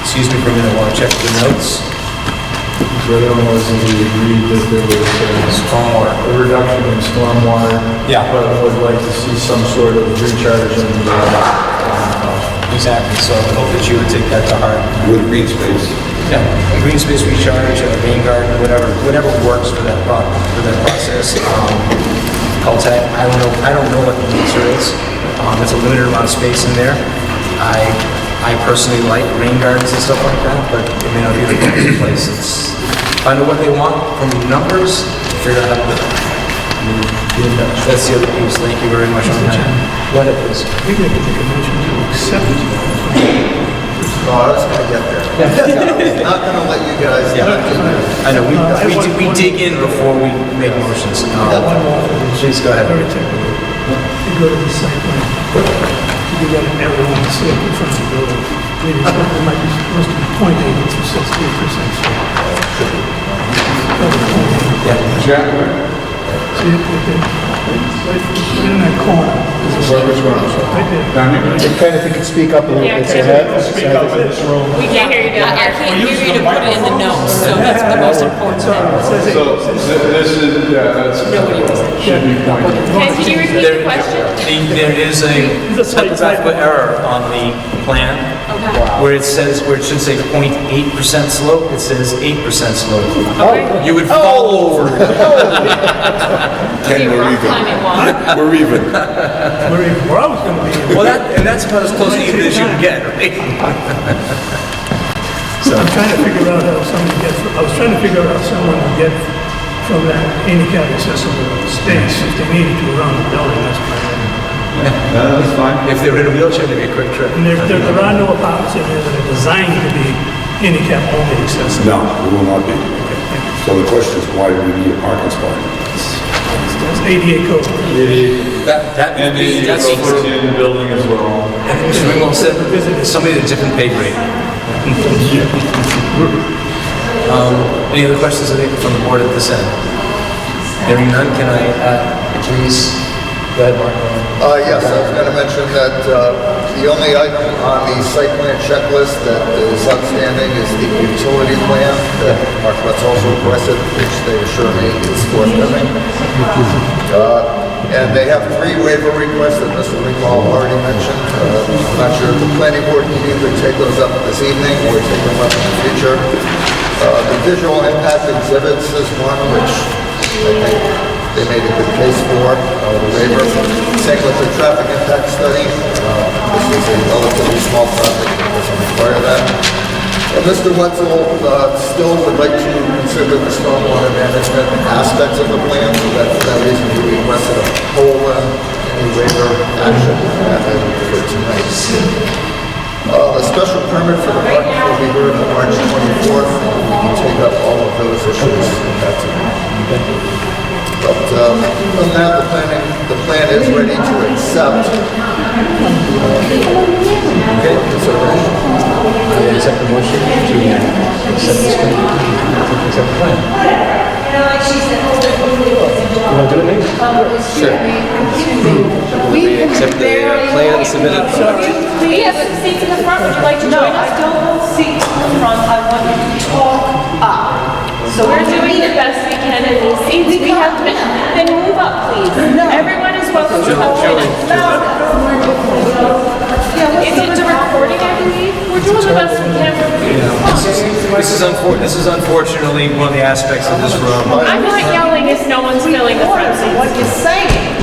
Excuse me for a minute while I check the notes. The other one was that we agreed that there was Stormwater. a reduction in stormwater. Yeah. But would like to see some sort of recharge in the Exactly, so I hope that you would take that to heart. With green space. Yeah, green space recharge, rain garden, whatever works for that process. Caltech, I don't know what the answer is. It's a limited amount of space in there. I personally like rain gardens and stuff like that, but it may not be the perfect place. It's find out what they want from numbers, figure out how to do it. That's the other piece. Thank you very much on that. Go ahead, please. Maybe I could make a motion to accept. No, I was gonna get there. Not gonna let you guys. I know, we dig in before we make motions. Please, go ahead. Very technical. You go to the site plan, you got an arrow on the slope in front of the building. Maybe it might be supposed to be 0.8, it says 3% slope. See it, right in that corner. Which one? Right there. Down here? Ken, if you could speak up a little Yeah, bit, Ken, so that. Speak up in this room. We can't hear you. I can't hear you to put it in the notes, so that's the most important thing. So this is, yeah, that's, should be pointed. Ken, can you repeat the question? There is a typographical error on the plan Okay. where it says, where it should say 0.8% slope, it says 8% slope. Okay. You would fall over. Ken, we're even. Climbing wall. We're even. Where I was gonna be. Well, that's about as close to even as you can get, right? I'm trying to figure out how someone gets, I was trying to figure out how someone would get from that handicap accessible space if they needed to around the building, that's my idea. That's fine. If they were in a wheelchair, it'd be a quick trip. And there are no apartments in here that are designed to be handicap only accessible. No, it will not be. So the question is, why do we need a parking spot? That's ADA code. And That's the for, in the building as well. Mr. Ringwald said, somebody at a different pay grade. Any other questions from the board at this end? Hearing none, can I, please, go ahead, Mark. Yes, I was gonna mention that, the only item on the site plan checklist that is outstanding is the utility plan that Mark Butts also requested, which they assure me is forthcoming. And they have 3 waiver requests that Mr. Ringwald already mentioned. I'm not sure if the planning board can either take those up this evening or take them up in the future. The visual impact exhibits is one which I think they made a good case for, the waiver. Same with the traffic impact study. This is a relatively small project, it doesn't require that. And Mr. Wetzel still would like to consider the stormwater management aspects of the plan, so that for that reason he requested a whole any waiver action for tonight. The special permit for the parking will be heard on March 24th, and we can take up all of those issues at that time. But from that, the plan is ready to accept. Okay, consideration. I accept the motion to accept this plan. Accept the plan. You want to do it, Nate? Sure. We accept the plan submitted. We have seats in the front, would you like to join us? I don't want seats in the front, I want you to talk up. So we're doing the best we can in these seats. We have been, then move up, please. Everyone is welcome to come join us. Is it a recording, I believe? We're doing the best we can. This is unfortunately one of the aspects of this room. I'm not yelling if no one's filling the front seats. What you're saying.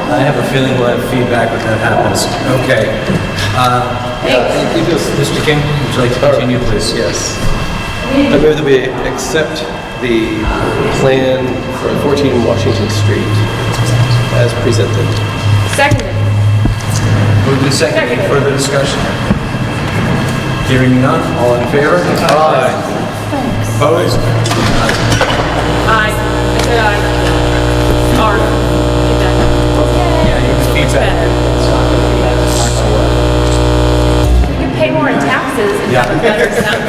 I have a feeling we'll have feedback when that happens. Okay. Mr. King, would you like to continue, please? Yes. I move that we accept the plan for 14 Washington Street as presented. Seconded. Moved and seconded. Any further discussion? Hearing none, all in favor? Aye. Opposed? Aye. I said aye. Or, Yeah, your feedback. you can pay more in taxes and have a better sound.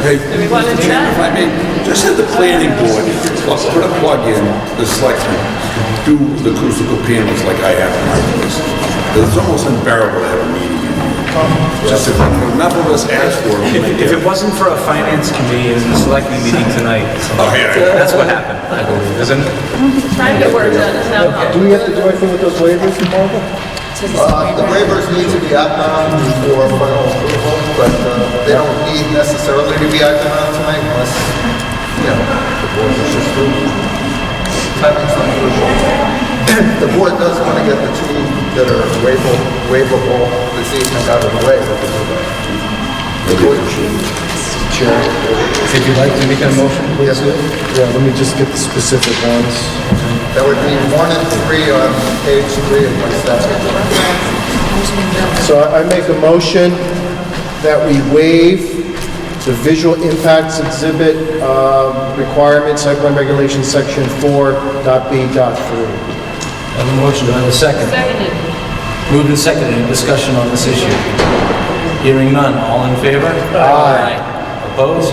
Hey, We want to Mr. do Chairman, if I that. may, just have the planning board, put a plug in, the selectmen, do the acoustical panels like I have in my place. It's almost unbearable to have a meeting in here. Just if enough of us ask for it. If it wasn't for a finance committee and the selecting meeting tonight, Oh, yeah. that's what happened, I believe, isn't it? Trying to work on it now. Do we have to do anything with those waivers tomorrow? The waivers need to be acted on before final approval, but they don't need necessarily to be acted on tonight unless, the board wishes to. Timing's not crucial. The board does want to get the 2 that are waivable this evening out of the way, but Chair. If you'd like to make a motion, please. Yeah, let me just get the specific ones. that would be 1 and 3 on page 3 of my statute. So I make a motion that we waive the visual impacts exhibit requirements, site plan regulations, section 4.b.3. I have a motion, do I have a second? Seconded. Moved and seconded, any discussion on this issue? Hearing none, all in favor? Aye. Opposed?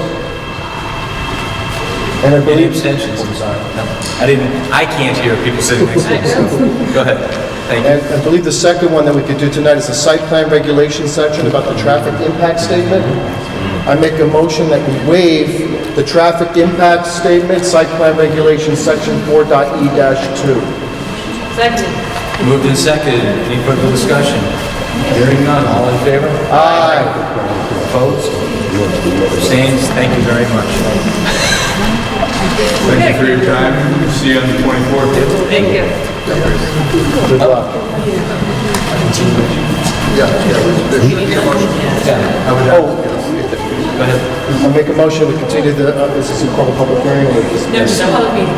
And I Any believe, abstentions? I'm sorry. No, I can't hear people sitting next to me, so, go ahead. Thank you. and I believe the second one that we could do tonight is the site plan regulation section about the traffic impact statement. I make a motion that we waive the traffic impact statement, site plan regulation section 4.e-2. Seconded. Moved and seconded, any further discussion? Hearing none, all in favor? Aye. Opposed? Abstains? Thank you very much. Thank you for your time. See you on the 24th. Thank you. Good luck. Yeah, there should be a motion. Go ahead. I make a motion to continue the, is this called a public hearing or just? No, just a public meeting.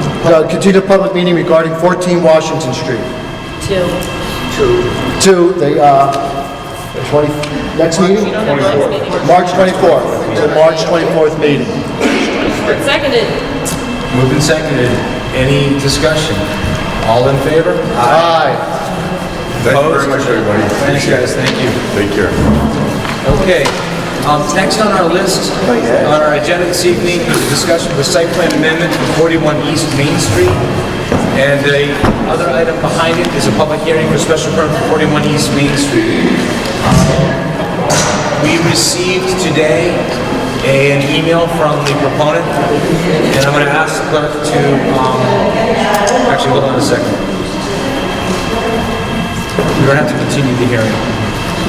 Continue the public meeting regarding 14 Washington Street. Two. To the, 20, next meeting? You don't have next meeting. March 24th, to March 24th meeting. Seconded. Moved and seconded, any discussion? All in favor? Aye. Thank you very much, everybody. Thanks, guys, thank you. Take care. Okay, next on our list, on our agenda this evening is a discussion of the site plan amendment for 41 East Main Street. And the other item behind it is a public hearing for special permit for 41 East Main Street. We received today an email from the proponent, and I'm going to ask the clerk to, actually, hold on a second. We don't have to continue the hearing.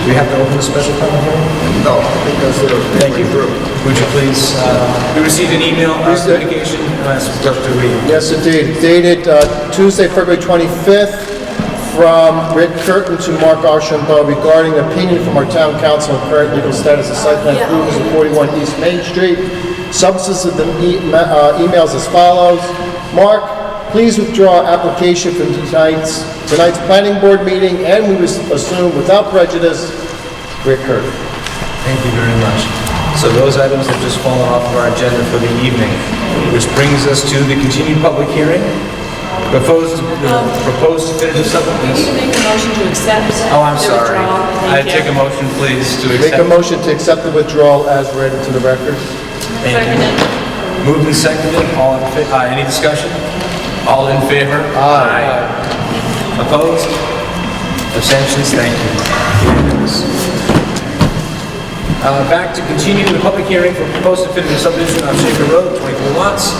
Do we have to open the special permit hearing? No, because they're... Thank you. Would you please, we received an email, notification, and ask the clerk to read. Yes, indeed. Dated Tuesday, February 25th, from Rick Curtin to Mark Archambault regarding opinion from our town council on current legal status of site plan approvals of 41 East Main Street. Substance of the emails as follows. Mark, please withdraw application from tonight's planning board meeting, and we assume without prejudice, Rick Curtin. Thank you very much. So those items have just fallen off of our agenda for the evening, which brings us to the continued public hearing. Proposed definitive supplements. You can make a motion to accept. Oh, I'm the sorry. withdrawal. I Thank take you. a motion, please, to Make accept. a motion to accept the withdrawal as read into the record. Thank you. Seconded. Moved and seconded. All in any discussion? All in favor? Aye. Opposed? Abstentions? Thank you. Unanimous. Back to continue the public hearing for proposed definitive subdivision on Shaker Road, 24 lots.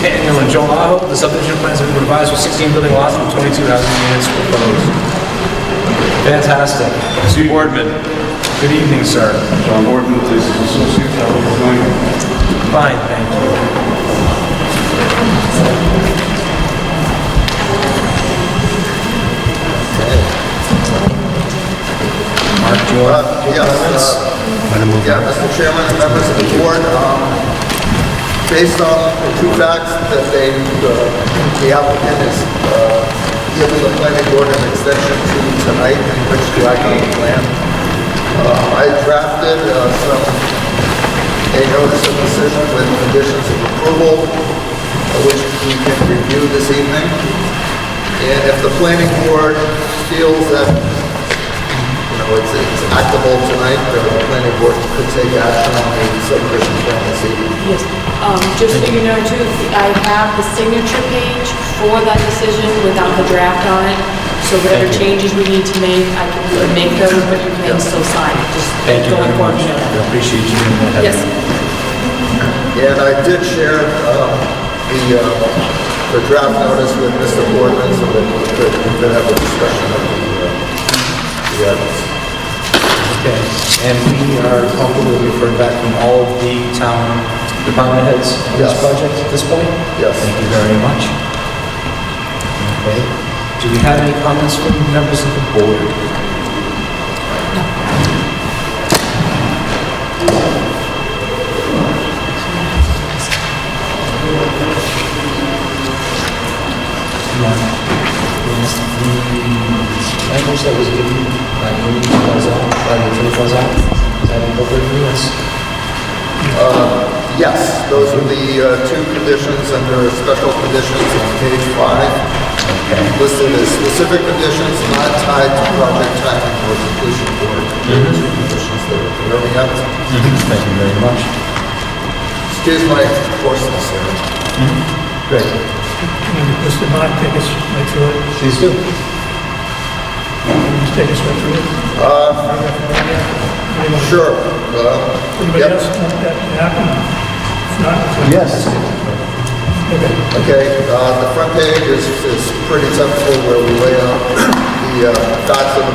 Daniel and Joel Aho, the subdivision plans have been revised with 16 building lots with 22 housing units proposed. Fantastic. Mr. Boardman, good evening, sir. John Boardman, this is Associate, how are you doing? Fine, thank you. Mark, do you want comments? Yeah, Mr. Chairman and members of the board, based on the two facts that the applicant is giving the planning board an extension to tonight in which to act on the plan, I drafted a notice of decision with conditions of approval, which we can review this evening. And if the planning board feels that it's actable tonight, the planning board could take action on the subdivision plan this evening. Yes. Just so you know too, I have the signature page for that decision without the draft on it. So whatever changes we need to make, I can make those, but you can still sign it. Just Thank you going very forward, much. you know I that. appreciate you doing that. Yes. And I did share the draft notice with Mr. Boardman so that we could have a discussion of the items. Okay, and we are comfortable with referring back from all of the town department heads on this Yes. project at this point? Yes. Thank you very much. Okay, do we have any comments from members of the board? that was given by Amy Fazal, by Attorney Fazal? Is that incorporated in this? Yes, those are the two conditions under special conditions on page 5. Listed as specific conditions not tied to project timing or completion of work. There are two conditions that are clearly out. Thank you very much. Excuse my hoarseness there. Great. Can Mr. Mark take us right through it? Please do. Just take us right through it. Sure. Anybody Yep. else want that to happen? If not, Yes. Okay, the front page is pretty typical where we lay out the facts of the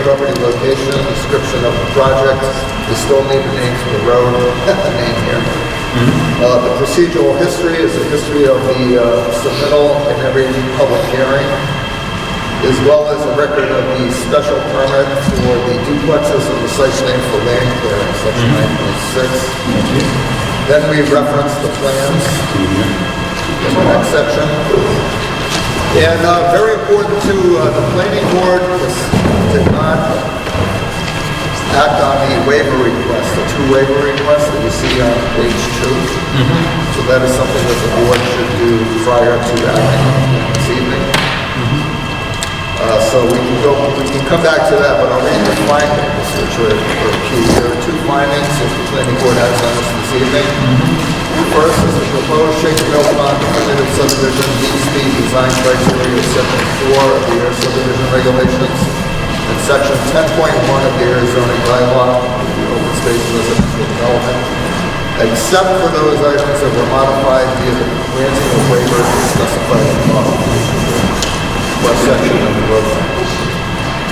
property location, description of the project. We still need the name for the road, the name here. The procedural history is a history of the submittal in every public hearing, as well as a record of the special permit for the duplexes of the site plan for land clearing, section 9.6. Then we reference the plans in the next section. And very important too, the planning board did not act on the waiver request, the 2 waiver requests that you see on page 2. So that is something that the board should do prior to acting on this evening. So we can come back to that, but I'll read the findings, which are key. There are 2 findings that the planning board has on this evening. First is the proposed Shakerville Pond definitive subdivision meets the design criteria of section 4 of the Ayer subdivision regulations and section 10.1 of the Ayer zoning bylaw, the open space residential development, except for those items that were modified via the granting of waivers specified in the law. Section of the road.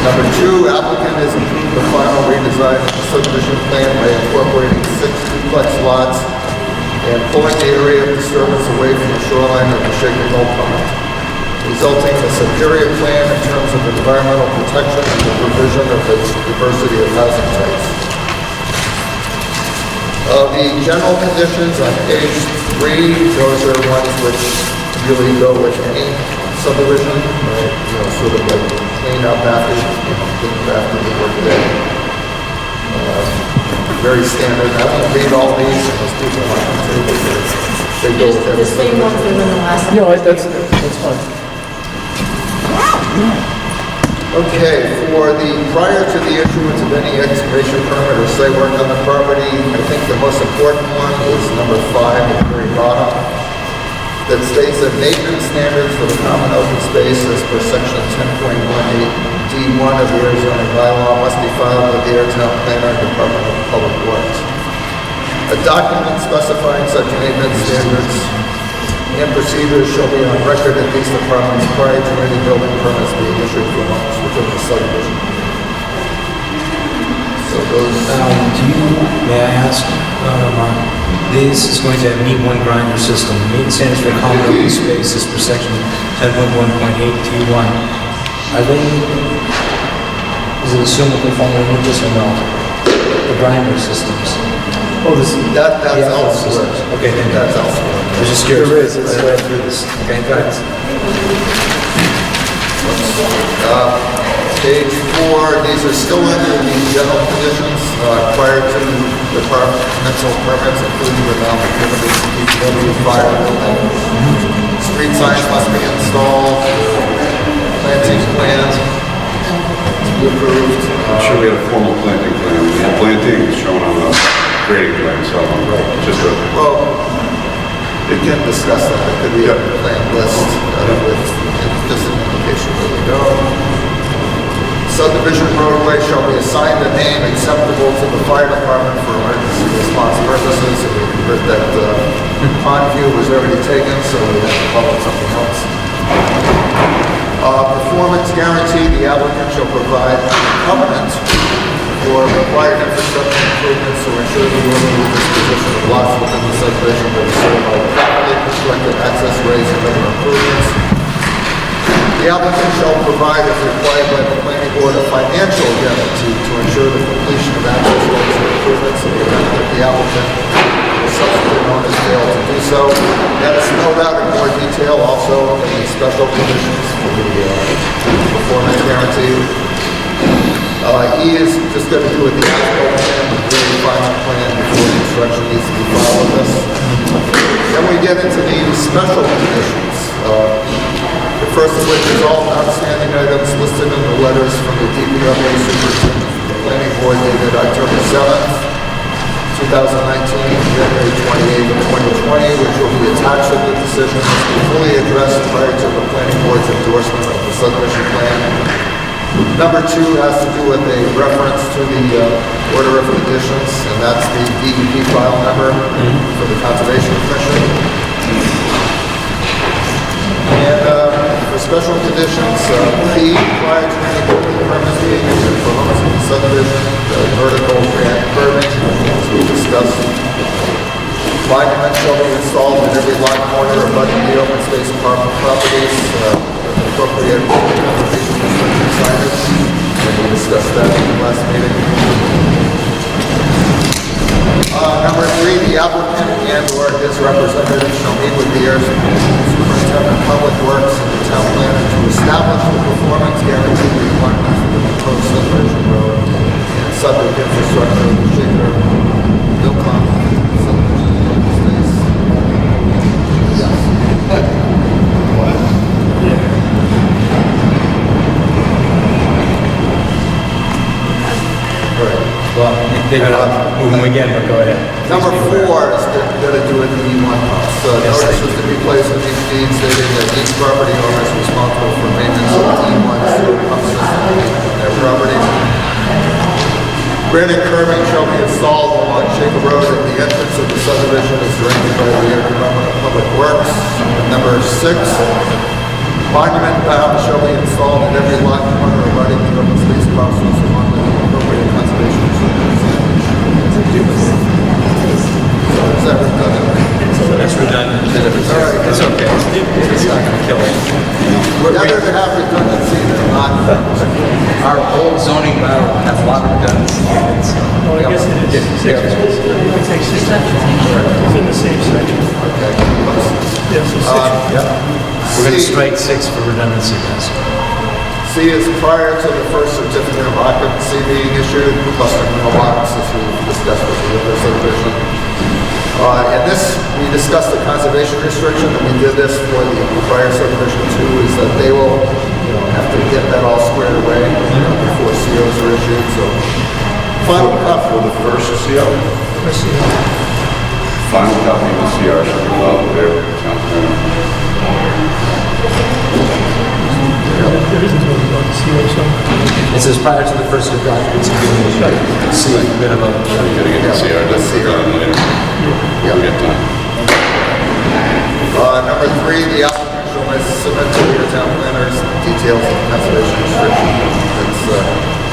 Number 2, applicant has approved the final redesign of the subdivision plan by incorporating 6 duplex lots and pulling the area of disturbance away from the shoreline of the Shakerville Pond, resulting in a superior plan in terms of environmental protection and the provision of the diversity of housing types. The general conditions on page 3, those are ones which really go with any subdivision, sort of like clean up after, clean up after the work day. Very standard. I won't read all these because people want to say they go with every The same ones that were in the last. No, that's fine. Okay, prior to the issuance of any excavation permit or site work on the property, I think the most important one is number 5 at the very bottom, that states that maintenance standards for the common open space as per section 10.18 D1 of the Ayer zoning bylaw must be filed with the Ayer Town Planner and Department of Public Works. A document specifying such maintenance standards and procedures shall be on record at these departments prior to any building permits being issued for homes within the subdivision. So those... may I ask, Mark, this is going to meet one grinder system. Maintenance standards for common open spaces per section 10.1.8 T1. Are they, is it assumed that they're following this or no? The grinder systems. Oh, that's elsewhere. Okay, thank you. That's elsewhere. I was just curious. There is, it's I read through this. Okay, got it. Page 4, these are still under the general conditions prior to departmental permits, including without activities, DPW, fire, building. Street signs must be installed, planting plans to be approved. I'm sure we have a formal planting plan. The planting is shown on the grading plan, so just a... Well, we can discuss that. It could be a plan list with just an indication where we go. Subdivision roadway shall be assigned a name acceptable to the fire department for emergency response purposes. And we heard that pond view was already taken, so we have to follow something else. Performance guarantee, the applicant shall provide a covenant for required infrastructure improvements to ensure the orderly disposition of lots within the subdivision will be served by properly constructed access ways and other improvements. The applicant shall provide, if required by the planning board, a financial guarantee to ensure the completion of access ways and improvements in the event that the applicant or subsequent owners fail to do so. That is spelled out in more detail also in the special conditions for the performance guarantee. E is just going to do with the as-built plan, the really final plan before construction needs to be filed with us. Then we get into the special conditions. The first of which is all outstanding items listed in the letters from the DPW superintendent, the planning board dated October 7th, 2019, January 28th of 2020, which will be attached to the decision, must be fully addressed prior to the planning board's endorsement of the subdivision plan. Number 2 has to do with a reference to the order of conditions, and that's the DEP file number for the Conservation Commission. And for special conditions, P, prior to any building permits being issued for homes in the subdivision, the vertical and curbing, as we discussed. Monument shall be installed in every lot corner abutting the open space apartment properties, appropriate conservation restriction signage, and we discussed that in the last meeting. Number 3, the applicant and/or his representative shall meet with the superintendent of public works and the town planner to establish the performance guarantee requirements for the proposed subdivision road and subject infrastructure of the Shaker Milcom subdivision open space. Well, they're gonna move them again, but go ahead. Number 4 is going to do with the E1 pumps. Notice is to be placed in each deed stating that each property owner is responsible for maintenance of the E1 sewer pump system on their property. Granite curbing shall be installed along Shaker Road at the entrance of the subdivision as directed by the Department of Public Works. And number 6, monument bounds shall be installed at every lot corner abutting the open space parcels along with the appropriate conservation restrictions. Is that redundant? That's redundant. It's okay. It's not gonna kill it. Better to have redundancy than not. Our old zoning bylaw has a lot of redundancy in it, so. Well, I guess it is. 6 is, you can take 6. It's in the same section. Okay. Yes, it's 6. Yep. We're gonna strike 6 for redundancy, guys. C is prior to the first certificate of occupancy being issued, cluster mailbox, as we discussed with the other subdivision. In this, we discussed the conservation restriction, and we did this for the prior subdivision too, is that they will, have to get that all squared away before COs are issued, so. Final copy for the first CO. Final copy of the CR should be filed with their town planner. There isn't a lot to see also. It says prior to the first of occupancy being issued. See, a bit of a. You gotta get the CR done later. Yeah. We'll get done. Number 3, the applicant shall submit to your town planners details of the conservation restriction. It's the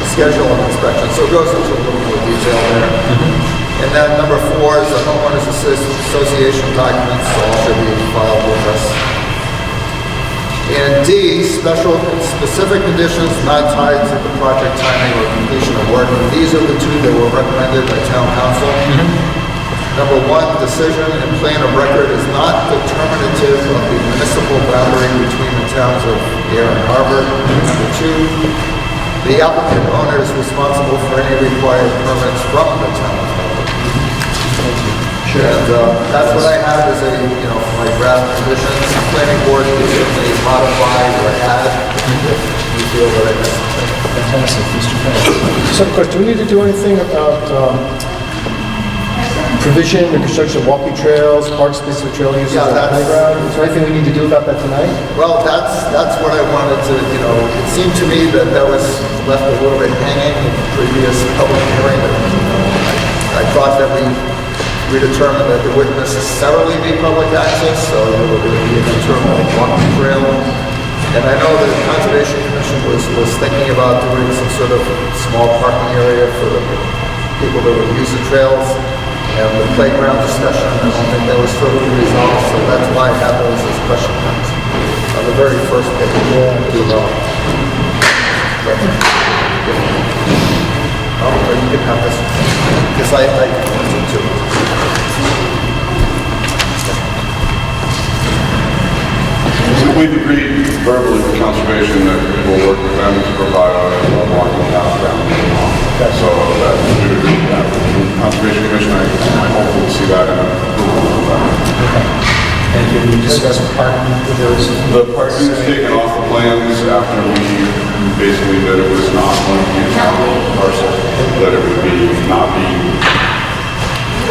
schedule of inspection, so it goes into a little more detail there. And then number 4 is the homeowners association documents, all should be filed with us. And D, special and specific conditions not tied to the project timing or completion of work. And these are the 2 that were recommended by town council. Number 1, decision and plan of record is not determinative of the municipal boundary between the towns of Ayer and Harbor. Number 2, the applicant owner is responsible for any required permits from the town of Harbor. And that's what I have as my draft conditions. Planning board can certainly modify or add if you feel that I missed something. Fantastic, Mr. President. So, of course, do we need to do anything about provision and construction of walking trails, park spaces for trail users, Yeah, and that's- playground? Is there anything we need to do about that tonight? Well, that's what I wanted to, it seemed to me that was left a little bit hanging in the previous public hearing. I thought that we determined that there wouldn't necessarily be public access, so there would be an internal walking trail. And I know that the Conservation Commission was thinking about doing some sort of small parking area for the people that would use the trails. And the playground discussion, I don't think that was totally resolved, so that's why I have those as question marks on the very first page. But you can have this, because I wanted to. We've agreed verbally with conservation that we will work with them to provide a walking path down. So that we've agreed with that. Conservation Commission, I'm hopeful to see that in approval of that. And can we discuss parking with those? The parking is taken off the plans after we basically that it was not going to be a town parcel, that it would not be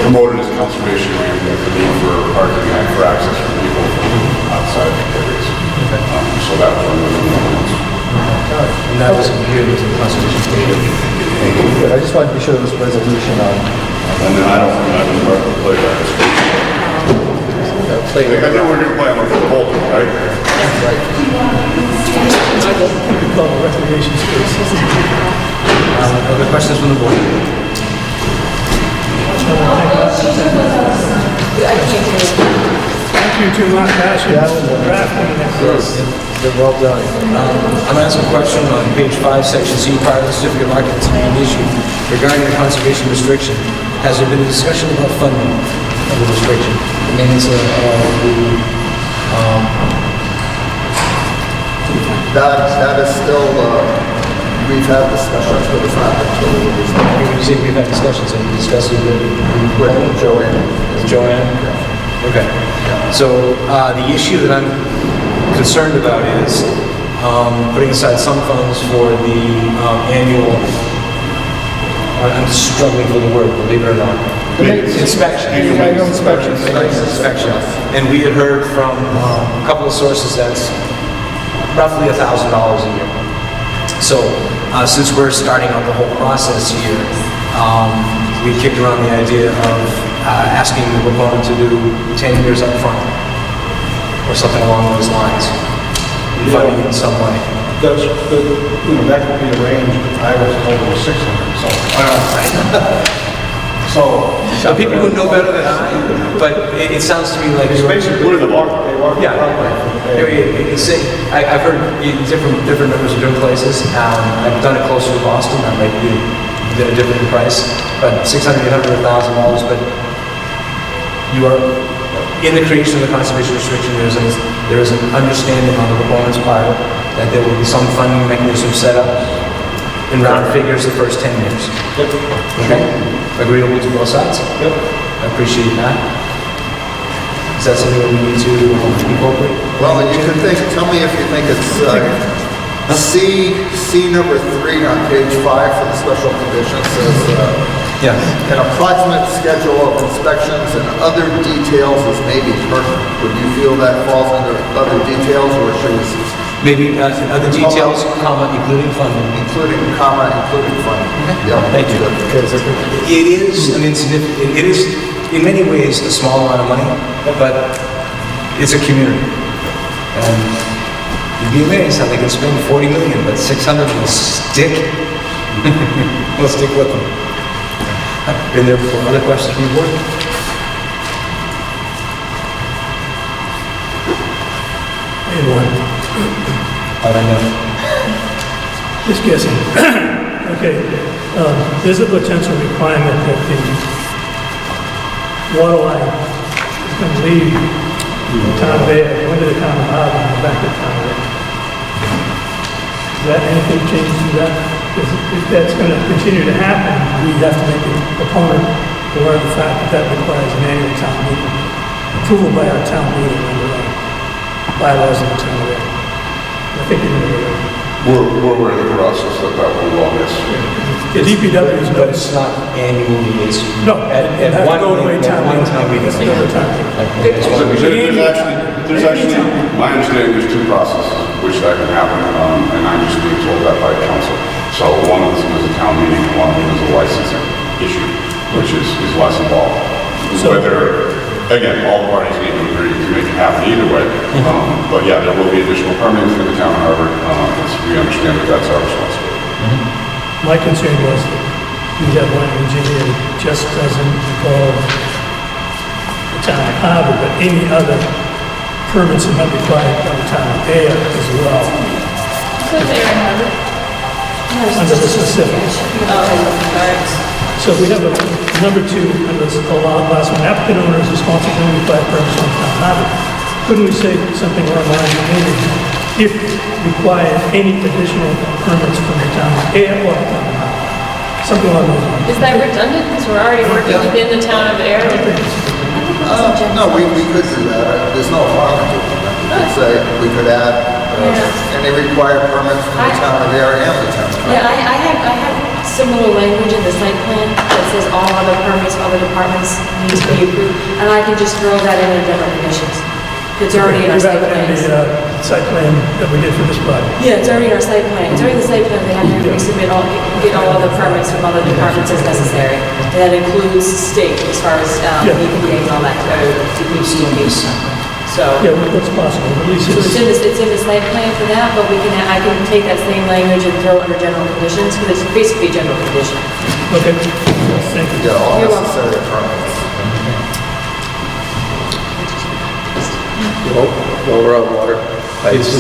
promoted as conservation land with the need for parking and for access for people from outside areas. So that was one of the plans. And that was agreed with the conservation commission. Good, I just wanted to be sure there was a resolution on. And then I don't think I was part of the playground. I think we're going to play on the whole, right? Call it recreation space. Other questions from the board? Thank you to Mark Bash for drafting that. They're well done. I'm going to ask a question on page 5, section C, prior to the certificate of occupancy being issued regarding the conservation restriction. Has there been a discussion about funding of the restriction? The maintenance of That is still, we've had discussions with the fact that when you say we've had discussions, have you discussed it with Joanne. with Joanne? Okay. So the issue that I'm concerned about is putting aside some funds for the annual, I'm struggling for the word, believe it or not. Inspection. Annual inspection. Inspection. And we had heard from a couple of sources that's roughly $1,000 a year. So since we're starting out the whole process here, we kicked around the idea of asking the proponent to do 10 years up front or something along those lines, funding in some way. That's, that could be arranged. I was told it was 600, so. So people who know better than I, but it sounds to me like It's basically, What are the market? yeah. I've heard different numbers in different places. I've done it closer to Boston. I might be at a different price, but $600, $800, $1,000. But you are in the creation of the conservation restriction. There is an understanding on the proponent's part that there will be some funding mechanism set up in round figures the first 10 years. Yep. Okay. Agreeable to both sides? Yep. I appreciate that. Is that something that we need to incorporate? Well, you can think, tell me if you think it's C number 3 on page 5 for the special condition says, Yeah. an approximate schedule of inspections and other details as may be pertinent. Would you feel that falls under other details, or should we? Maybe other details, comma, including funding. Including funding. Yeah. Thank you. It is an insignificant, it is in many ways a small amount of money, but it's a community. And you'd be amazed how they can spend 40 million, but 600 will stick. We'll stick with them. Been there before. Other questions from the board? Anyone? I don't know. Just guessing. Okay, there's a potential requirement that the water line is going to leave the town of Ayer, go into the town of Harbor, and back to the town of Ayer. Is that anything change to that? Because if that's going to continue to happen, we have to make the proponent aware of the fact that that requires an annual town meeting, approval by our town meeting under our bylaws of the town of Ayer. I think you're going to We're in the process that will involve this. the DPW is But it's not annually, it's no, at one meeting. That's another time. There's actually, my understanding, there's 2 processes which that can happen, and I'm just being told that by council. So one of them is a town meeting, and one of them is a licensing issue, which is less involved. Whether, again, all the parties need to agree to make it happen either way. But yeah, there will be additional permitting through the town of Harvard. We understand that that's our responsibility. My concern was that we have one engineer that just doesn't involve the town of Harvard, but any other permits that might be required by the town of Ayer as well. Under the specifics. So we have a number 2, and this is the last one. Applicant owner is responsible for permits on town of Harvard. couldn't we say something along the lines of maybe if required any additional permits from the town of Ayer or the town of Howard? Something along those lines. Is that redundant? Because we're already working within the town of Ayer. No, we could do that. There's no harm in doing that. We could say, we could add any required permits from the town of Ayer and the town of Yeah, Howard. I have similar language in the site plan that says all other permits, other departments need to be approved, and I can just throw that in general conditions. It's already in our site plans. The site plan that we did for this project. Yeah, it's already in our site plan. It's already in the site plan. They have to resubmit get all other permits from other departments as necessary. And that includes state as far as EPA and all that. So. Yeah, well, that's possible, at least So it's in the site plan for that, but I can take that same language and throw it under general conditions, because it's basically general condition. Okay, thank you. Yeah, all You're necessary permits. While we're on water pipes,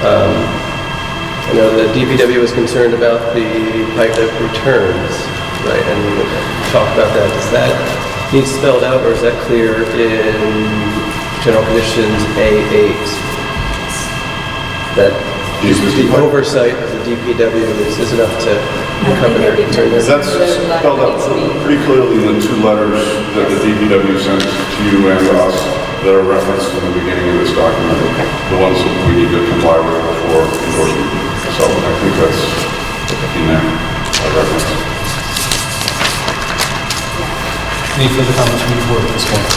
I know the DPW was concerned about the pipe that returns, right? And we talked about that. Does that need spelled out, or is that clear in general conditions A8? That the oversight of the DPW is enough to cover their concern there? That's spelled out pretty clearly in the two letters that the DPW sent to you and to us that are referenced in the beginning of this document, the ones that we need to comply with before endorsement. So I think that's in there, that reference. Any further comments from the board at this point?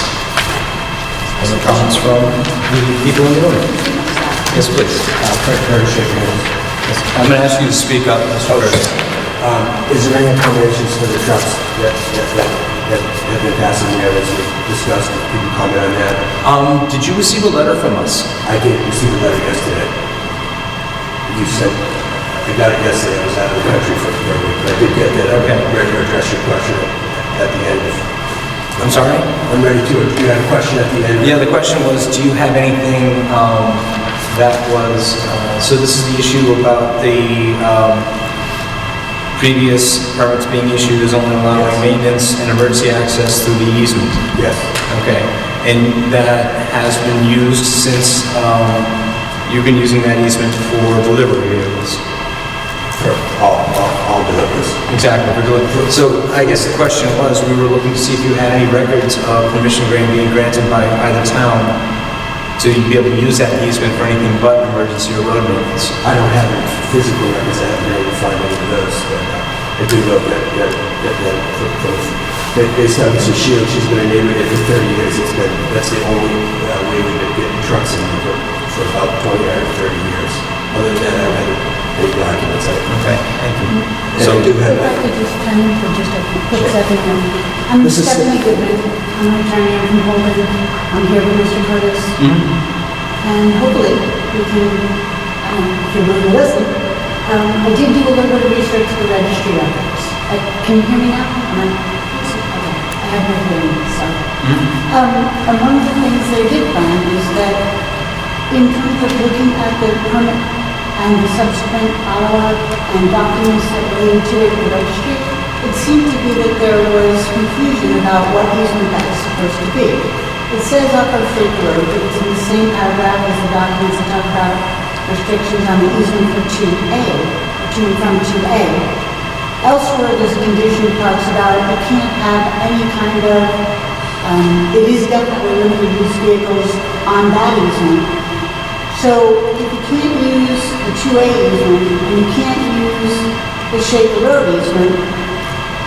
Any comments from the people in the room? Yes, please. I'm going to ask you to speak up, Mr. Curtis. Is there any accommodations for the trucks that have been passing there as we discussed? Can you comment on that? Did you receive a letter from us? I did receive a letter yesterday. You said, I got it yesterday, I was out of the country for a week, but I did get that. Okay. I'm ready to address your question at the end. I'm sorry? I'm ready to, you had a question at the end? Yeah, the question was, do you have anything that was, so this is the issue about the previous permits being issued is only allowing maintenance and emergency access through the easement? Yes. Okay, and that has been used since you've been using that easement for delivery vehicles? For all deliveries. Exactly, for delivery. So I guess the question was, we were looking to see if you had any records of permission being granted by either town to be able to use that easement for anything but emergency or road maintenance. I don't have any physical records, I haven't been able to find any of those, but I do know that based on Mrs. Shields, she's been a neighborhood for 30 years. That's the only way we've been getting trucks in there for about 20 or 30 years. Other than that, I don't have any documents. Okay, thank you. And I do have If I could just come in for just a quick second. I'm This is- Stephanie Goodman. I'm an attorney. I'm from Holden. I'm here with Mr. Curtis. And hopefully we can, if you're willing to listen, I did do a little bit of research for the registry records. Can you hear me now? Okay. I have my hearing, so. And one of the things they did find is that in terms of looking at the permit and the subsequent follow-up and documents that relate to it in the registry, it seemed to be that there was confusion about what easement that was supposed to be. It says upper Shaker Road, but it's in the same paragraph as the documents that talk about restrictions on the easement for 2A, to and from 2A. Elsewhere, there's a condition that talks about you can't have any kind of, it is definitely limited use vehicles on that easement. So if you can't use the 2A easement and you can't use the Shaker Road easement,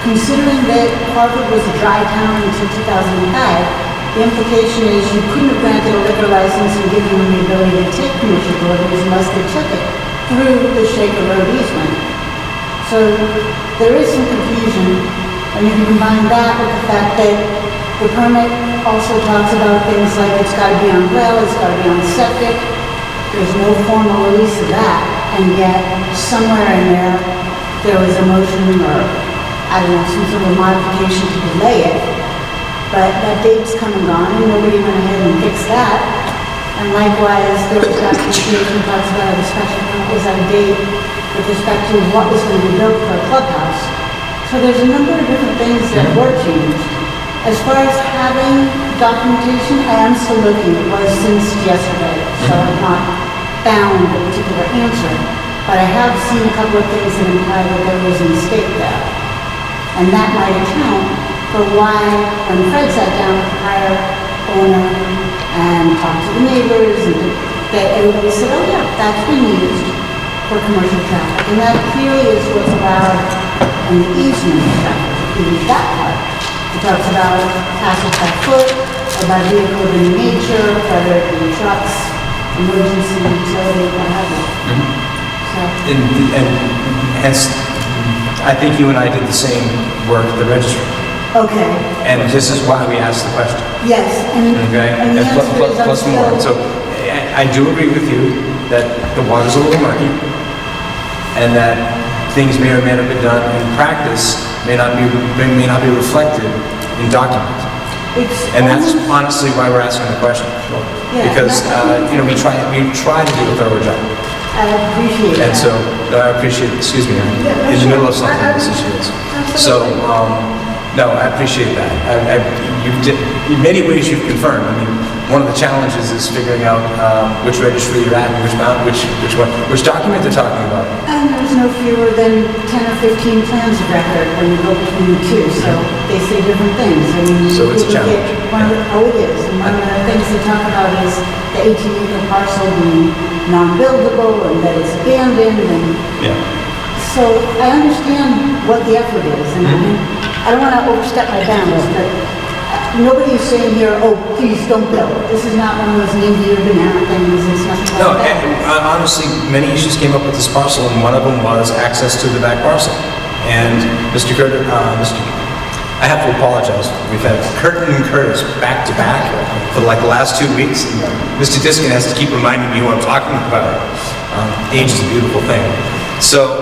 considering that Harvard was a dry town until 2005, the implication is you couldn't have granted a liquor license and given them the ability to take commercial deliveries unless they took it through the Shaker Road easement. So there is some confusion, and if you combine that with the fact that the permit also talks about things like it's got to be on well, it's got to be on septic, there's no formal release of that, and yet somewhere in there was a motion or, I don't know, some sort of modification to delay it, but that date's come and gone, and nobody went ahead and fixed that. And likewise, there was documentation that talks about the special permit was out of date with respect to what was going to be built for a clubhouse. So there's a number of different things that were changed. As far as having documentation, I am still looking. It was since yesterday, so I've not found a particular answer. But I have seen a couple of things that imply that there was a mistake there. And that might account for why, when Fred sat down with the prior owner and talked to the neighbors, and that everybody said, oh yeah, that's been used for commercial traffic. And that clearly is what's allowed in the easement traffic, including that part. It talks about passage by foot, or by vehicle of any nature, whether it be trucks, emergency, utility, what have you. So, And hence, I think you and I did the same work at the registry. okay, And this is why we asked the question. yes, and Okay? and the And answer is I'm plus more. still... So I do agree with you that the water's a little murky and that things may or may not be done in practice, may not be reflected in documents. It's And that's almost- honestly why we're asking the question. Yeah, Because, that's- we try to do a thorough job. I appreciate that. And so, I appreciate, excuse me, I'm Yeah, in the sure. middle of something, this issue is. So, no, I appreciate that. In many ways you've confirmed. I mean, one of the challenges is figuring out which registry you're at and which document they're talking about. And there's no fewer than 10 or 15 plans of record when you go between the two, so they say different things. I mean, So it's a you look at challenge. oh, it is. And one of the things they talk about is the 18-acre parcel being non-buildable and that it's abandoned, and Yeah. so I understand what the effort is, and I don't want to overstep my bounds, but nobody is saying here, oh, please don't build. This is not one of those Indian banana things, it's nothing No, like that. and honestly, many issues came up with this parcel, and one of them was access to the back parcel. And Mr. Curtis, I have to apologize. We've had Curtin and Curtis back to back for like the last 2 weeks. Mr. Diskin has to keep reminding me who I'm talking about. Age is a beautiful thing. So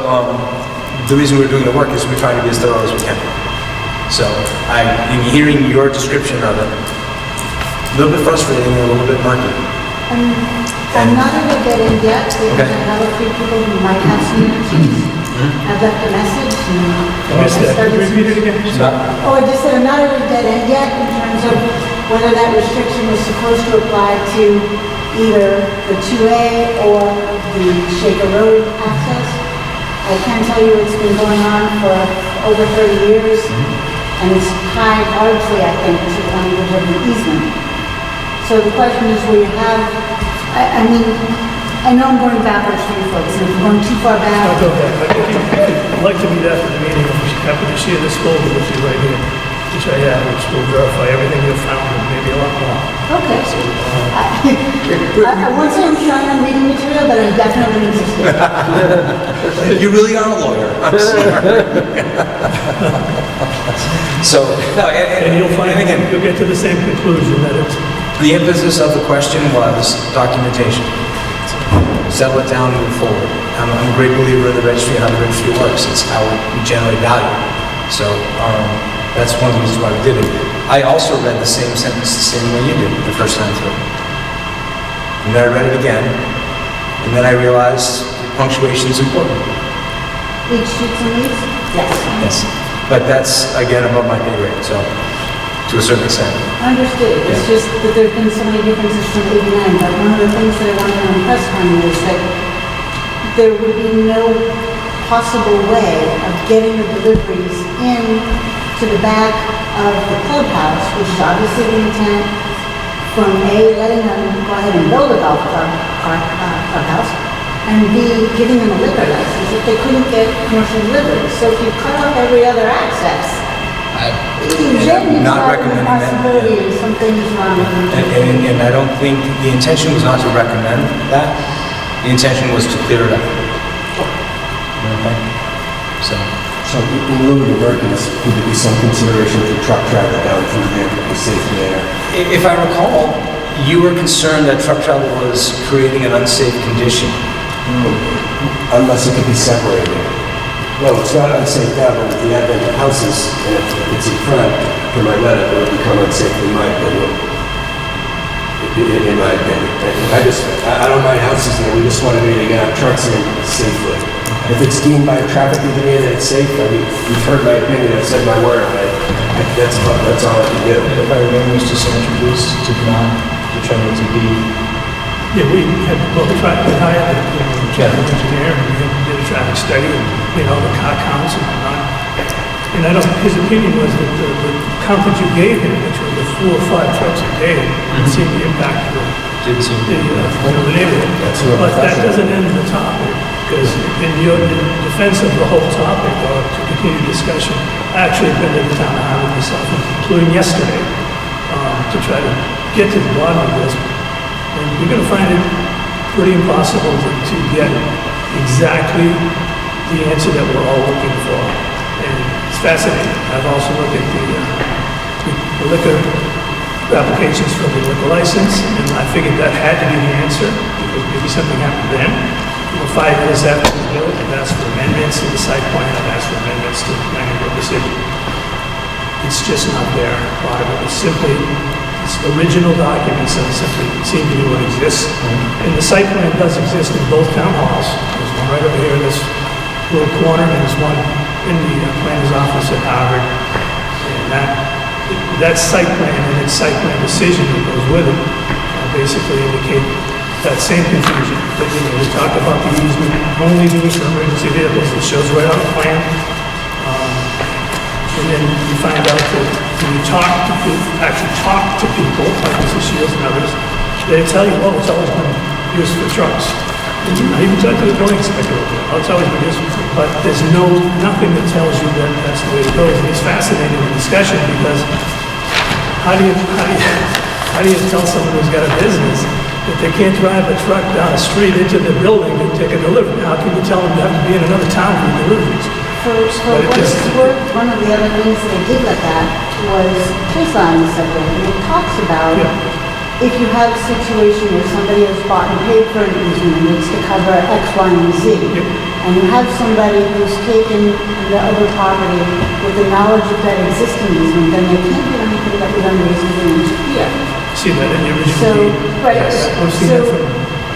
the reason we're doing the work is we're trying to be as thorough as we can. So in hearing your description of it, a little bit frustrating and a little bit murky. I'm not at a dead end yet, because Okay. I have a few people who might have some answers. I've left a message and... I missed that. Could you repeat it again? Oh, I just said I'm not at a dead end yet in terms of whether that restriction was supposed to apply to either the 2A or the Shaker Road access. I can tell you it's been going on for over 30 years, and it's tied largely, I think, to the language of the easement. So the question is, will you have, I mean, I know I'm going backwards for you folks, and if we're going too far back... I'll go back. But if you'd like to meet after the meeting, I'm happy to share this folder with you right here, which I have, which will verify everything you've found and maybe a lot more. Okay. I won't say I'm shy on reading material, but I'm definitely interested. You really are a lawyer. I'm sorry. So, no, And you'll find, and again, you'll get to the same conclusion that it's... the emphasis of the question was documentation. Settle it down and move forward. I'm a great believer in the registry and how the registry works. It's how we generate value. So that's one of the reasons why we did it. I also read the same sentence the same way you did the first time through. And then I read it again, and then I realized punctuation is important. Each shoots and leaves? Yes. Yes. But that's, again, above my pay grade, so, to a certain extent. Understood. It's Yeah. just that there've been so many differences from 89, but one of the things that I wanted to impress on you is that there would be no possible way of getting the deliveries in to the back of the clubhouse, which is obviously the intent from A, letting them go ahead and build a golf clubhouse, and B, giving them a liquor license if they couldn't get commercial deliveries. So if you cut off every other access, I'm not recommending that. possibility is something is wrong with it. And I don't think, the intention was not to recommend that. The intention was to clear it up. Okay? So, in lieu of the workers, could there be some consideration for truck travel down through there to be safe there? if I recall, you were concerned that truck travel was creating an unsafe condition. Unless it could be separated. Well, it's not unsafe now, but with the advent of houses, and if it's in front, for my letter, it would become unsafe in my opinion. In my opinion. I don't mind houses there, we just want to be able to get our trucks in safely. If it's deemed by a traffic engineer that it's safe, I mean, you've heard my opinion, I've said my word on it. That's all I can do. If I remember, Mr. Sanders did not determine to be. Yeah, we had, well, we tried to hire the traffic engineer, and we did a traffic study, and, the car counts and whatnot. And I don't, his opinion was that the count that you gave him, which was the 4 or 5 trucks a day, seemed to impact the neighborhood. But that doesn't end the topic, because in defense of the whole topic, or to continue discussion, I actually been to the town of Harvard myself, including yesterday, to try to get to the bottom of this. And we're going to find it pretty impossible to get exactly the answer that we're all looking for. And it's fascinating. I've also looked at the liquor applications for the liquor license, and I figured that had to be the answer, because maybe something happened then. 5 years after the bill, I've asked for amendments to the site plan, I've asked for amendments to the planning board decision. It's just not there. A lot of it is simply, it's original documents that simply seem to be what exists. And the site plan does exist in both town halls. There's one right over here in this little corner, and there's one in the planner's office at Harvard. And that site plan and its site plan decision that goes with it basically indicate that same confusion. That, we talked about the easement only being for emergency vehicles. It shows right on the plan. And then you find out that when you actually talk to people, like Mr. Shields and others, they tell you, oh, it's always been used for trucks. And you even talk to the building inspector, oh, it's always been used for trucks. But there's nothing that tells you that that's the way it goes. And it's fascinating in discussion, because how do you tell someone who's got a business that they can't drive a truck down a street into the building and take a delivery? How can you tell them you have to be in another town for deliveries? For what it's worth, one of the other things they did look at was police line separation. It talks about if you have a situation where somebody has bought and paid for an easement and needs to cover X, Y, and Z, and you have somebody who's taken the other property with the knowledge of that existing easement, then they can't do anything that would unreasonably interfere. See that in the original deed? Right. Yes, I've seen that from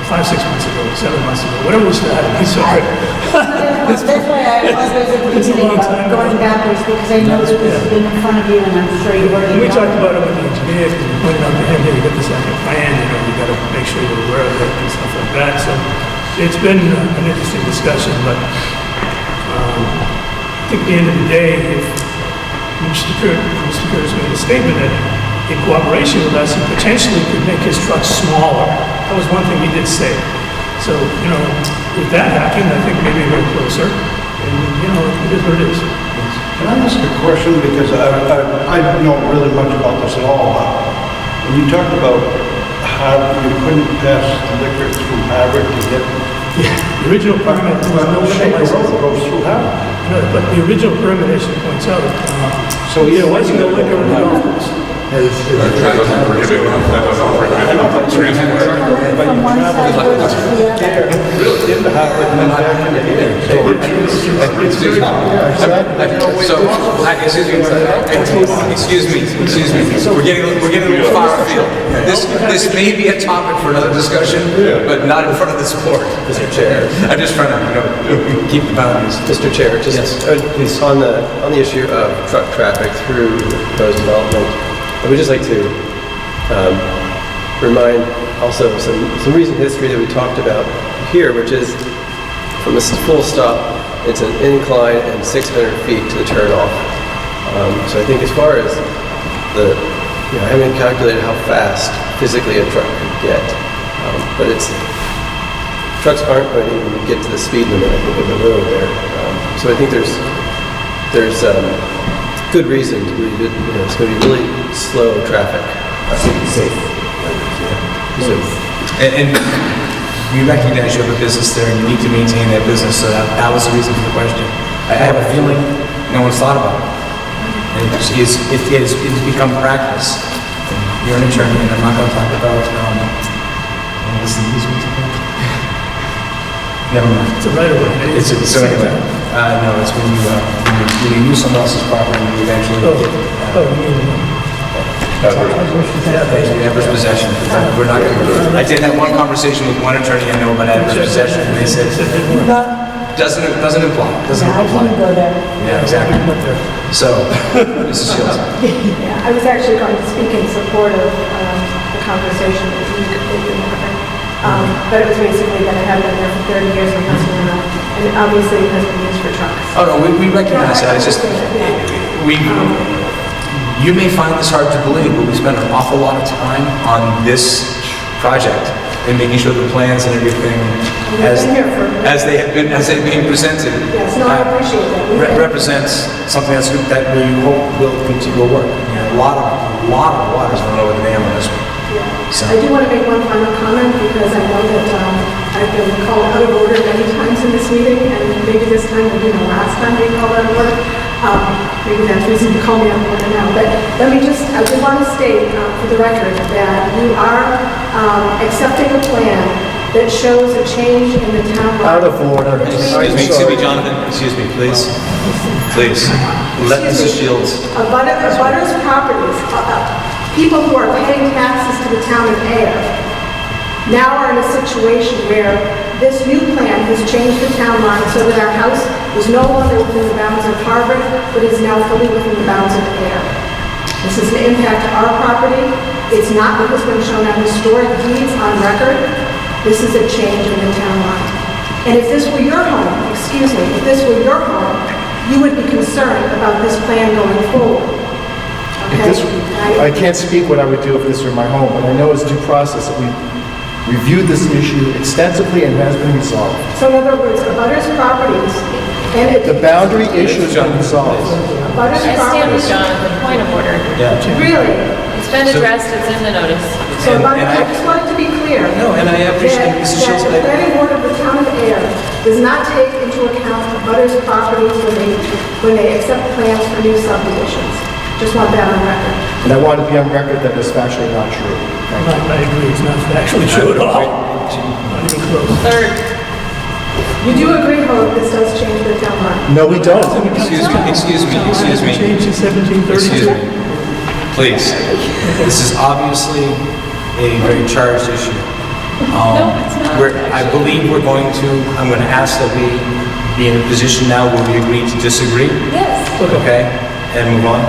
5, 6 months ago, 7 months ago, whatever we started, I'm sorry. That's why I always at the beginning about going backwards, because I know that this has been in front of you, and I'm sure you've already. And we talked about it with the engineer, because we pointed out to him, hey, you got this on your plan, you got to make sure you're aware of it and stuff like that. So it's been an interesting discussion, but I think at the end of the day, if Mr. Curtis made a statement that in cooperation with us, he potentially could make his trucks smaller. That was one thing he did say. So, with that happening, I think maybe we're closer. And, it is what it is. Can I ask a question? Because I don't know really much about this at all. When you talked about how you couldn't pass liquor through Harvard to get... Yeah, the original permit, there was no liquor license. Goes through Harvard. No, but the original permit, as she points out, so there wasn't no liquor in the golf course. That doesn't prohibit transport. From one side versus the other. Into Harvard and then back into here. Excuse me. We're getting a little far afield. This may be a topic for another discussion, but not in front of this board. Mr. Chair. I'm just trying to, keep the boundaries. Mr. Chair, just please on the issue of truck traffic through the proposed development, I would just like to remind also some recent history that we talked about here, which is from this full stop, it's an incline and 600 feet to the turnoff. So I think as far as I haven't calculated how fast physically a truck could get, but trucks aren't going to even get to the speed limit, I think, of the road there. So I think there's good reason to believe it's going to be really slow traffic. Safe. And we recognize you have a business there, and you need to maintain that business, so that was the reason for the question. I have a feeling no one's thought about it. And it's become practice. And you're an attorney, and I'm not going to talk about, what's the easement again? Never mind. It's a right of way. So anyway, no, it's when you use someone else's property, and you eventually adverse possession. We're not going to. I did have one conversation with one attorney I know about adverse possession, and they said, Doesn't apply. Doesn't Yeah, I apply. didn't go there. Yeah, exactly. So, Mrs. Shields. Yeah, I was actually going to speak in support of the conversation that you completely covered. But it was basically that I have been there for 30 years and hasn't been enough. And obviously it has been used for trucks. Oh, no, we recognize that. It's just, you may find this hard to believe, but we spent an awful lot of time on this project and making sure the plans and everything as they've been presented. Yes, no, I appreciate that. Represents something that we hope will continue to work. A lot of water's run over the dam on this one. So. I do want to make one final comment because I know that I've been called out of order many times in this meeting, and maybe this time will be the last time we call out of order. Maybe that's reason to call me out of order now. But I do want to state for the record that you are accepting a plan that shows a change in the town. Out of order. Excuse me, Jonathan. Excuse me, please. Please. Let Mrs. Shields. Butters properties, people who are paying taxes to the town of Ayer, now are in a situation where this new plan has changed the town line so that our house is no longer within the bounds of Harvard, but is now fully within the bounds of Ayer. This is an impact to our property. It's not what has been shown on historic deeds on record. This is a change in the town line. And if this were your home, if this were your home, you would be concerned about this plan going forward. Okay? I can't speak what I would do if this were my home, but I know it's due process that we reviewed this issue extensively and has been resolved. So in other words, Butters properties, and The boundary issue has been resolved. Butters I stand with properties, Jonathan, point of order. Yeah. really? It's been addressed, it's in the notice. So And I just wanted to be clear. No, and I appreciate Mrs. Shields. That the planning board of the town of Ayer does not take into account Butters properties when they accept plans for new subdivisions. Just want that on record. And I want to be on record that it's factually not true. I agree, it's not actually true at all. Not even close. Third, You do agree, however, this does change the town line? No, we don't. Excuse me. Changed in 1732. Excuse me. Please. This is obviously a very charged issue. No, it's not. I believe I'm going to ask that we be in a position now where we agree to disagree. yes. Okay? And move on,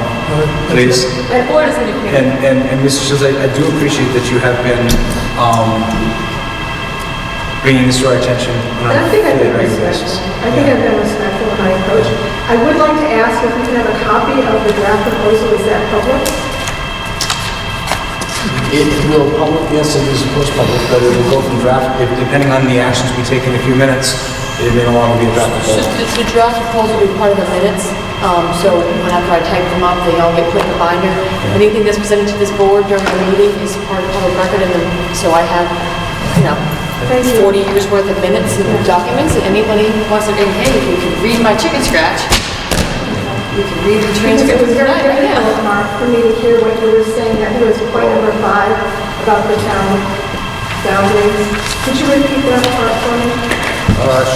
please. The board is in agreement. And Mr. Shields, I do appreciate that you have been bringing this to our attention on And I a think I've fairly been regular respectful. basis. I think I've been respectful in my approach. I would like to ask if we can have a copy of the draft proposal. Is that public? It will public, yes, it is of course public, but it will go from draft, depending on the actions we take in a few minutes, it may no longer be a draft proposal. The draft proposal will be part of the minutes, so whenever I type them up, they all get put in the binder. Anything that's presented to this board during the meeting is part of public record, and then, so I have, 40 years worth of minutes and documents, and anybody who wants to, hey, you can read my chicken scratch, you can read the transcript. It was very difficult, Mark, for me to hear what you were saying. I think it was point number 5 about the town boundaries. Could you repeat that part for me?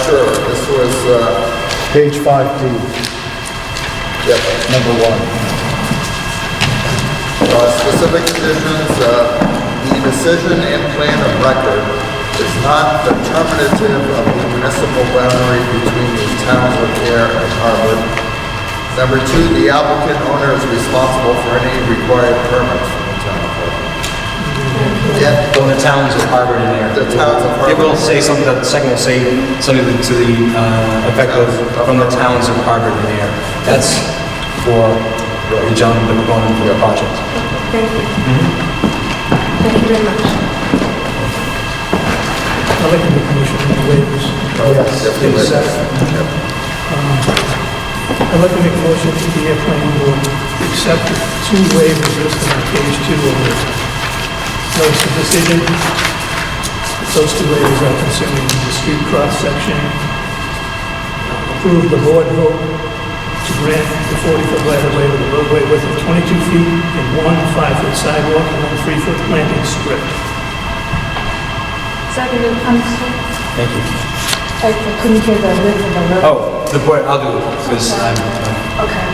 Sure, this was, Page 5D, yep, number 1. specific conditions, the decision and plan of record is not determinative of the municipal boundary between the towns of Ayer and Harvard. Number 2, the applicant owner is responsible for any required permits from the town of Harvard. Yeah, From the towns of Harvard and Ayer. the towns of It Harvard. will say something, the second will say something to the effect of from the towns of Harvard and Ayer. That's for the gentleman that we're going for the project. Thank you. Thank you very much. I'd like to make a motion on the waivers. Yes. I'd like to make a motion to the planning board to accept the 2 waivers listed on page 2 of the notice of decision. Those 2 waivers are concerning the street cross-section. Approve the board vote to grant the 40-foot right-of-way with a roadway width of 22 feet and 1 5-foot sidewalk and 1 3-foot planting strip. Seconded, Thank you. I couldn't hear the width of the road. Oh, the board, I'll do it, because Okay.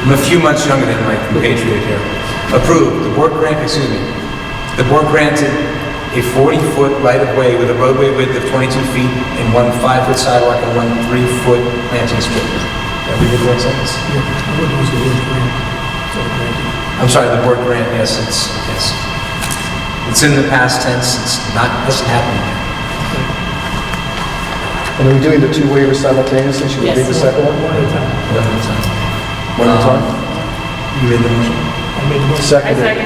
I'm a few months younger than my compatriot here. Approved, the board granted a 40-foot right-of-way with a roadway width of 22 feet and one 5-foot sidewalk and one 3-foot planting strip. Are we good with sentence? Yeah, I would use the word grant. So, granted. I'm sorry, the word grant, yes. It's in the past tense, doesn't happen yet. And are we doing the two waivers simultaneously? Should we read the second one? One at a time. One at a time. One at a time? You made the motion? I made the motion. Seconded.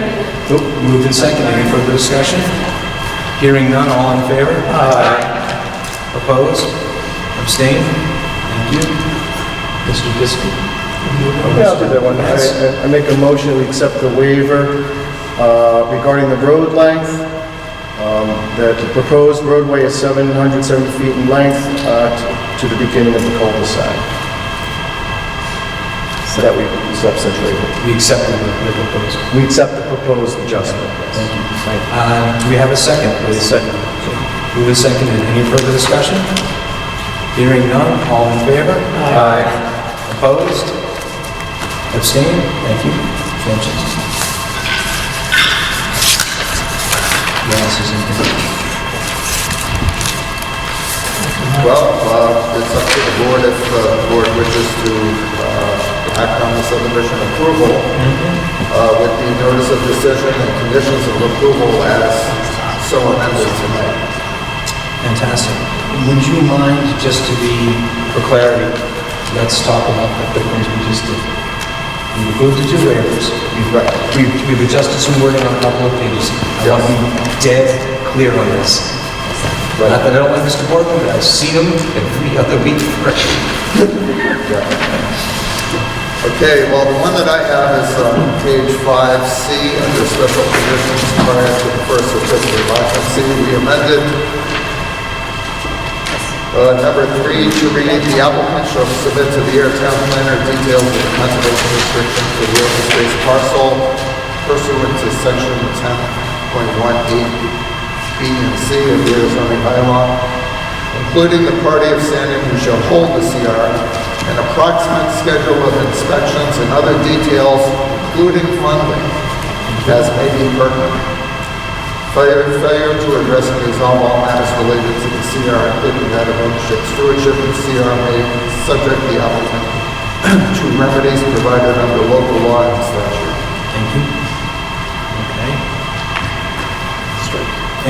Oop, moved and seconded. Any further discussion? Hearing none, all in favor? Aye. Opposed? Abstained? Thank you. Mr. Disky? Yeah, I'll do that one. I make a motion, we accept the waiver regarding the road length, that the proposed roadway is 770 feet in length to the beginning of the cul-de-sac. So that we accept such waiver. We accept the proposal. We accept the proposed adjustment. Thank you. Do we have a second, please? Second. Moved and seconded. Any further discussion? Hearing none, all in favor? Aye. Opposed? Abstained? Thank you. Abstentions? Yes, is in here. Well, it's up to the board if the board wishes to act on the subdivision approval with the notice of decision and conditions of approval as so amended tonight. Fantastic. Would you mind, just to be, for clarity, let's talk about the things we just did. We've approved the two waivers. We've adjusted some wording on a couple of pages. I want to be dead clear on this. Not that I don't like Mr. Borgman, but I see him every other week. Okay, well, the one that I have is on page 5C under special conditions prior to the first certificate of occupancy. We amended number 3 to read, the applicant shall submit to the Ayer town planner details of the conservation restriction for the open space parcel pursuant to section 10.18B and C of the Ayer zoning bylaw, including the party of standing who shall hold the CR, an approximate schedule of inspections and other details, including funding, as may be pertinent. Failure to address and resolve all matters related to the CR, including that of ownership, stewardship, and CR may subject the applicant to remedies provided under local law and statute. Thank you. Okay.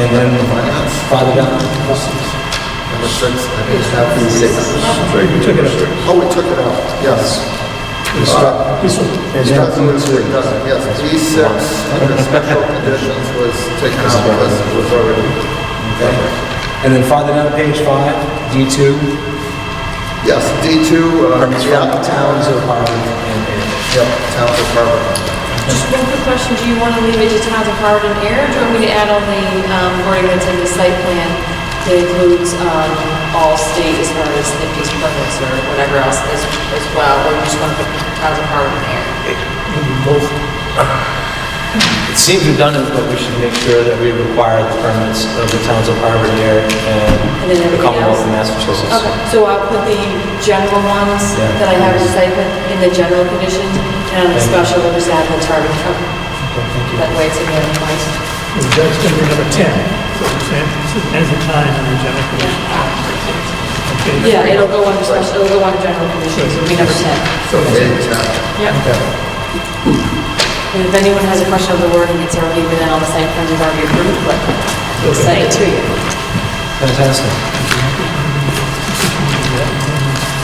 And then Finance. farther down. Number 6, I didn't have the 6. We took it out. Oh, we took it out, yes. And Because it was redundant, yes, D6 under special conditions was taken out because it was already. Okay. And then farther down page 5, D2. Yes, D2. Permits from the towns of Harvard and Ayer. Yep, towns of Harvard. Just one quick question, do you want to leave it to towns of Harvard and Ayer, or do you want me to add on the wording that's in the site plan that includes all state as far as NP's permits or whatever else as well, or you just want to put towns of Harvard and Ayer? Both. It seems redundant, but we should make sure that we require the permits of the towns of Harvard, Ayer, and then the everything Commonwealth else? of Massachusetts. Okay, so I'll put the general ones Yeah. that I have in the site plan in the general conditions, and on the special, we'll just add the target. Okay, thank you. That way it's in the other place. That's going to be number 10. So it's as a time in the general condition. Okay. Yeah, it'll go under special, it'll go under general conditions, it'll be number 10. So it's Yep. And if anyone has a question of the wording, it's already been on the site plan, we've already approved, but we'll send it to you. Fantastic.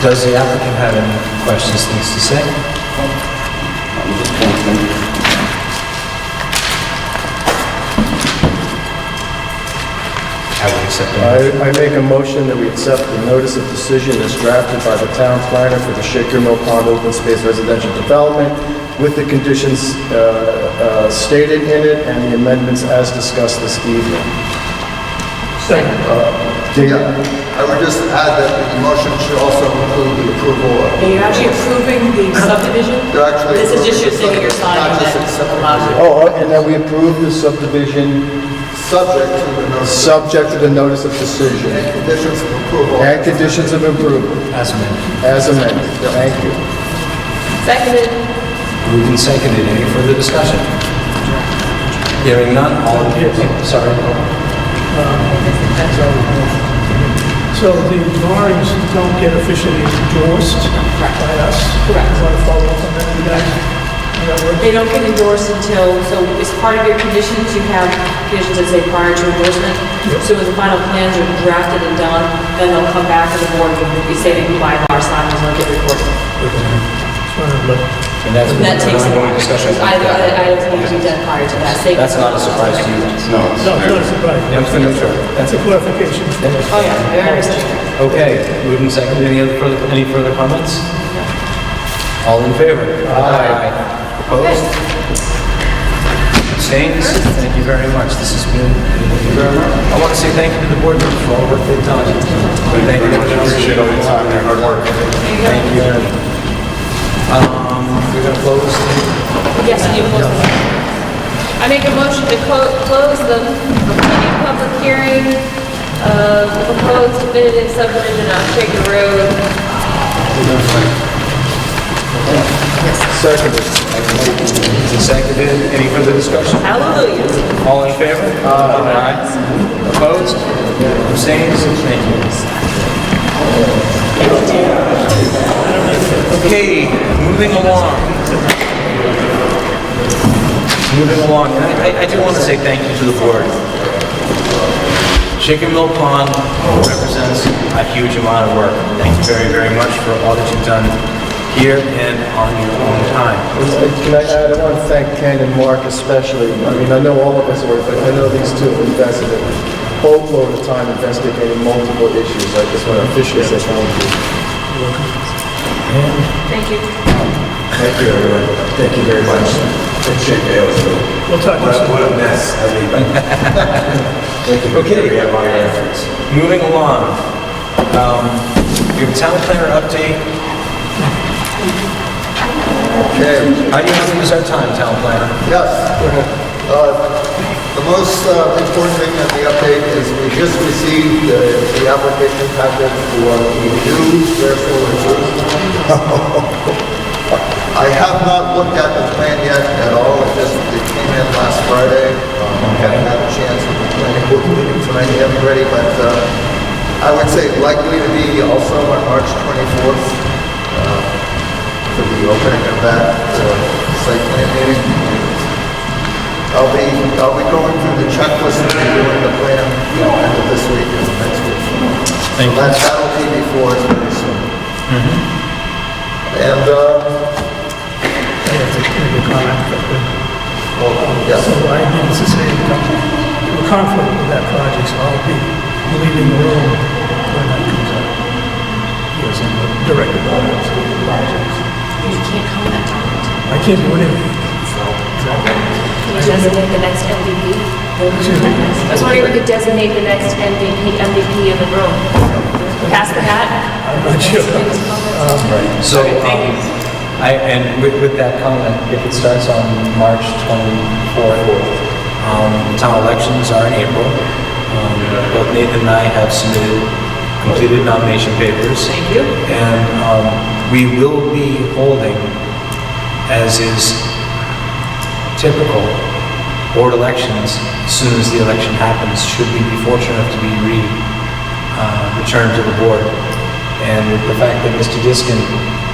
Does the applicant have any questions, things to say? I would accept it. I make a motion that we accept the notice of decision as drafted by the town planner for the Shaker Mill Pond Open Space Residential Development with the conditions stated in it and the amendments as discussed this evening. Second. Yeah, I would just add that the motion should also include the approval of. Are you actually approving the subdivision? They're actually. This is just your thing you're signing Not just that accepting. allows you. Oh, and then we approve the subdivision Subject to the notice. subject to the notice of decision And conditions of approval. and conditions of approval As amended. as amended. Thank you. Seconded. Moved and seconded. Any further discussion? Hearing none, all in favor? Sorry. So the drawings don't get officially endorsed by us? Correct. You want to follow up on that, you guys? How that works? They don't get endorsed until, so as part of your conditions, you have conditions that say prior to endorsement. So when the final plans are drafted and done, then they'll come back to the board and we say that you buy our sign and they'll get recorded. And that's And that takes an ongoing discussion. either items need to be done prior to that. That's not a surprise to you. No, No, it's not a surprise. Yeah, I'm thinking sure. That's a clarification. Oh, yeah, very much. Okay, moved and seconded. Any further comments? All in favor? Aye. Opposed? Abstains? Thank you very much. This has been, I want to say thank you to the board members for all the work they've done. Thank you. appreciate all your time and your hard work. Thank you. We're going to close. Yes, you close. I make a motion to close the public hearing of the proposed definitive subdivision on Shaker Road. Seconded. Seconded. Any further discussion? Hallelujah. All in favor? Aye. Opposed? Abstains? Thank you. Okay, moving along. And I do want to say thank you to the board. Chicken Mill Pond represents a huge amount of work. Thank you very, very much for all that you've done here and on your own time. Can I add, I want to thank Ken and Mark especially. I mean, I know all of us are, but I know these two have invested a boatload of time investigating multiple issues. I just want to officially say thank you. Thank you. Thank you, everyone. Thank you very much. Appreciate it. We'll talk to you. What a mess. I mean, thank you. Okay. We have our efforts. Moving along. We have a town planner update. Okay. How do you want to use our time, town planner? Yes. The most important thing in the update is we just received the application packet for the new solar system. I have not looked at the plan yet at all. It came in last Friday. I haven't had a chance with the planning board meeting tonight to have it ready, but I would say likely to be also on March 24th for the opening of that site plan meeting. I'll be going through the checklist and doing the plan, end of this week and next week. That'll be before it's very soon. And yes. So I didn't say we're confident with that project, so I'll be leaving the room when that comes up. Yes, I'm the director of the project. You can't comment on it. I can't do anything. Exactly. Can you designate the next MVP? Excuse me? I was wondering if we could designate the next MVP in the room. Pass the hat? I'm not sure. So, and with that comment, if it starts on March 24th, town elections are in April. Both Nathan and I have completed nomination papers. Thank you. And we will be holding, as is typical, board elections as soon as the election happens, should we be fortunate enough to be returned to the board. And with the fact that Mr. Diskin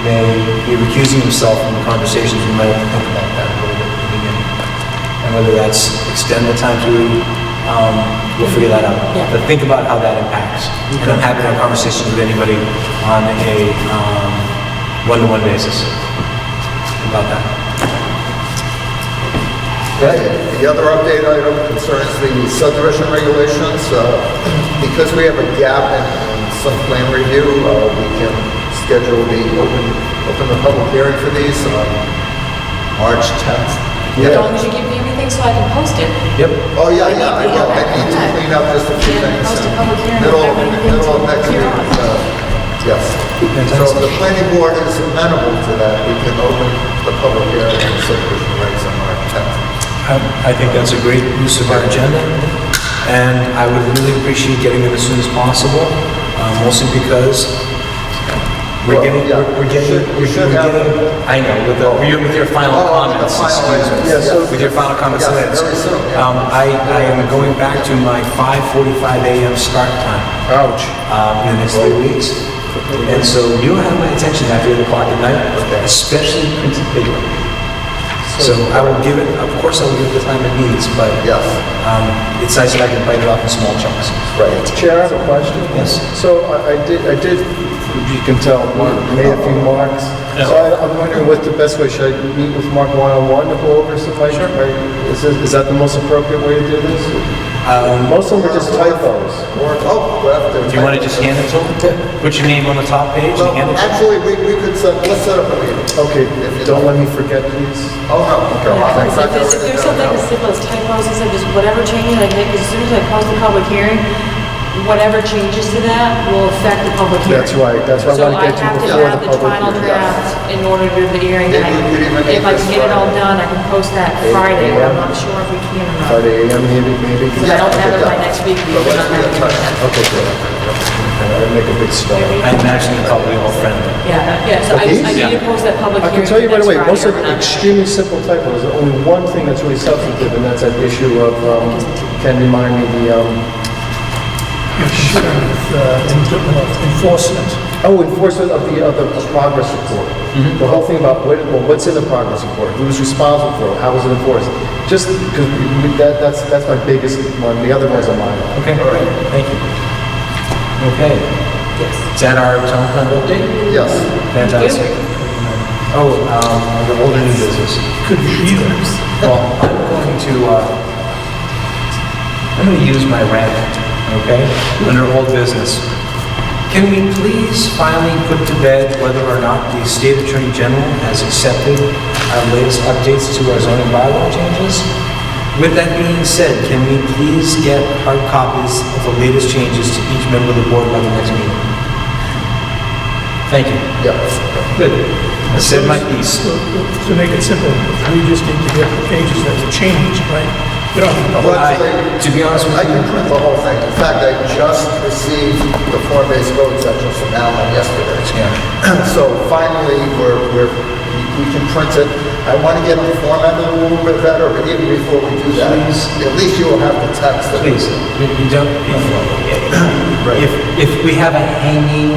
may be recusing himself from the conversations, we might have to think about that a little bit at the beginning. And whether that's extend the time to, we'll figure that out. Yeah. But think about how that impacts. And I'm happy to have conversations with anybody on a one-to-one basis about that. The other update item concerns the subdivision regulations. Because we have a gap in some plan review, we can schedule open the public hearing for these on March 10th. As long as you give me everything so I can post it. Yep. Oh, yeah, I will. I need to clean up just a few things. Post a public hearing. Middle of next week. Yes. So if the planning board is amenable to that, we can open the public hearing on subdivision regs on March 10th. I think that's a great use of our agenda, and I would really appreciate getting it as soon as possible, mostly because We're getting, Yeah. we're getting, You should have- I know, with your final Oh, comments, the final excuse me. items. Yeah, so- With your final comments, Yes, minutes. very soon, yeah. I am going back to my 5:45 a.m. start time, Ouch. in the next 3 weeks. And so you'll have my attention after 8 o'clock at night, especially printed paper. So I will give it, of course I will give it the time it needs, but Yes. it's nice that I can bite it off in small chunks. Right. Chair, I have a question. Yes. So I did, you can tell, Mark made a few marks. Yeah. So I'm wondering what the best way, should I meet with Mark one-on-one to go over some, like, is that the most appropriate way to do this? Most of them are just typos. Or, after. Do you want to just hand it to him? Put your name on the top page Well, and hand it to him? actually, we could let's set up a meeting. Okay, don't let me forget, please. Oh, no. Okay. Yeah, In fact, if there's something as simple as typos, and just whatever changes I make, because as soon as I post the public hearing, whatever changes to that will affect the public hearing. That's right, that's why I want to get to So I have to before have the the public final hearing. draft in order to do the hearing. Maybe we could even make If I this can get it all Friday. done, I can post that Friday, but I'm not sure if we can or not. Friday AM, maybe? Because I don't have it by next week, we will not have it. Okay, good. I'll make a big start. I imagine you're probably all friendly. Yeah, so I need to post that public I hearing. can tell you right next away, most of Friday, the or not. extremely simple typos, there's only one thing that's really substantive, and that's that issue of, can remind me the, Enforcement. enforcement of the progress report. The whole thing about what's in the progress report, who's responsible for it, how was it enforced? Just because that's my biggest one, the other ones are mine. Okay, all right, thank you. Okay. Yes. Is that our town plan update? Yes. Fantastic. Oh, under older new business. Could be either. Well, I'm going to use my rant, okay, under old business. Can we please finally put to bed whether or not the state attorney general has accepted our latest updates to our zoning bylaw changes? With that being said, can we please get hard copies of the latest changes to each member of the board by the next meeting? Thank you. Yeah. Good. I said my piece. To make it simple, we just need to get the pages that were changed, right? We don't need the whole Well, thing. To be honest with I you, can print the whole thing. In fact, I just received the form-based code section from Alan yesterday. So finally, we can print it. I want to get them formatted a little bit better, but even before we do that, Please. at least you will have the text. that- please, you don't, if we have a hanging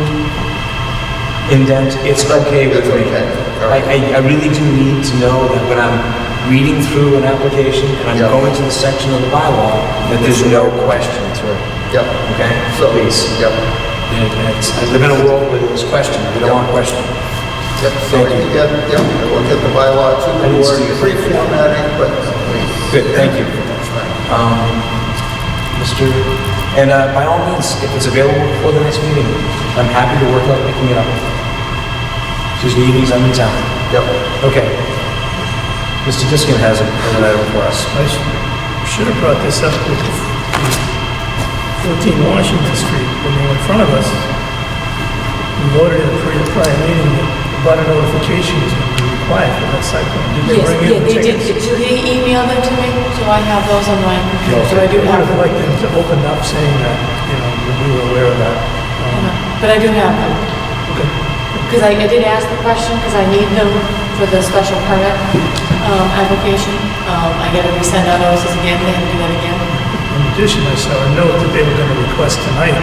indent, it's okay with It's me. okay. All right. I really do need to know that when I'm reading through an application and I'm Yeah. going to the section of the bylaw, that there's no question. Yep. Okay? So, Please. Yep. I live in a world where there's question. We don't want question. Yep. So Thank you. we'll get the bylaw to I the didn't board, see it. pre-formatting, but we. Good, thank you. Mr., and by all means, if it's available before the next meeting, I'm happy to work on picking it up. Tuesday evenings, I'm in town. Yep. Okay. Mr. Diskin has an item for us. I should have brought this up with 14 Washington Street when they were in front of us. We voted in a prior meeting that butter notification is going to be required for that site plan. Did they Yes, bring yeah, in the they did. tickets? Do they email them to me? So I have those on my computer. So I do I have would them. like them to open up saying that, that we were aware of that. But I do have them. Because I did ask the question, because I need them for the special permit application. I got to resend out notices again, they have to do that again. In addition, I saw a note that they were going to request tonight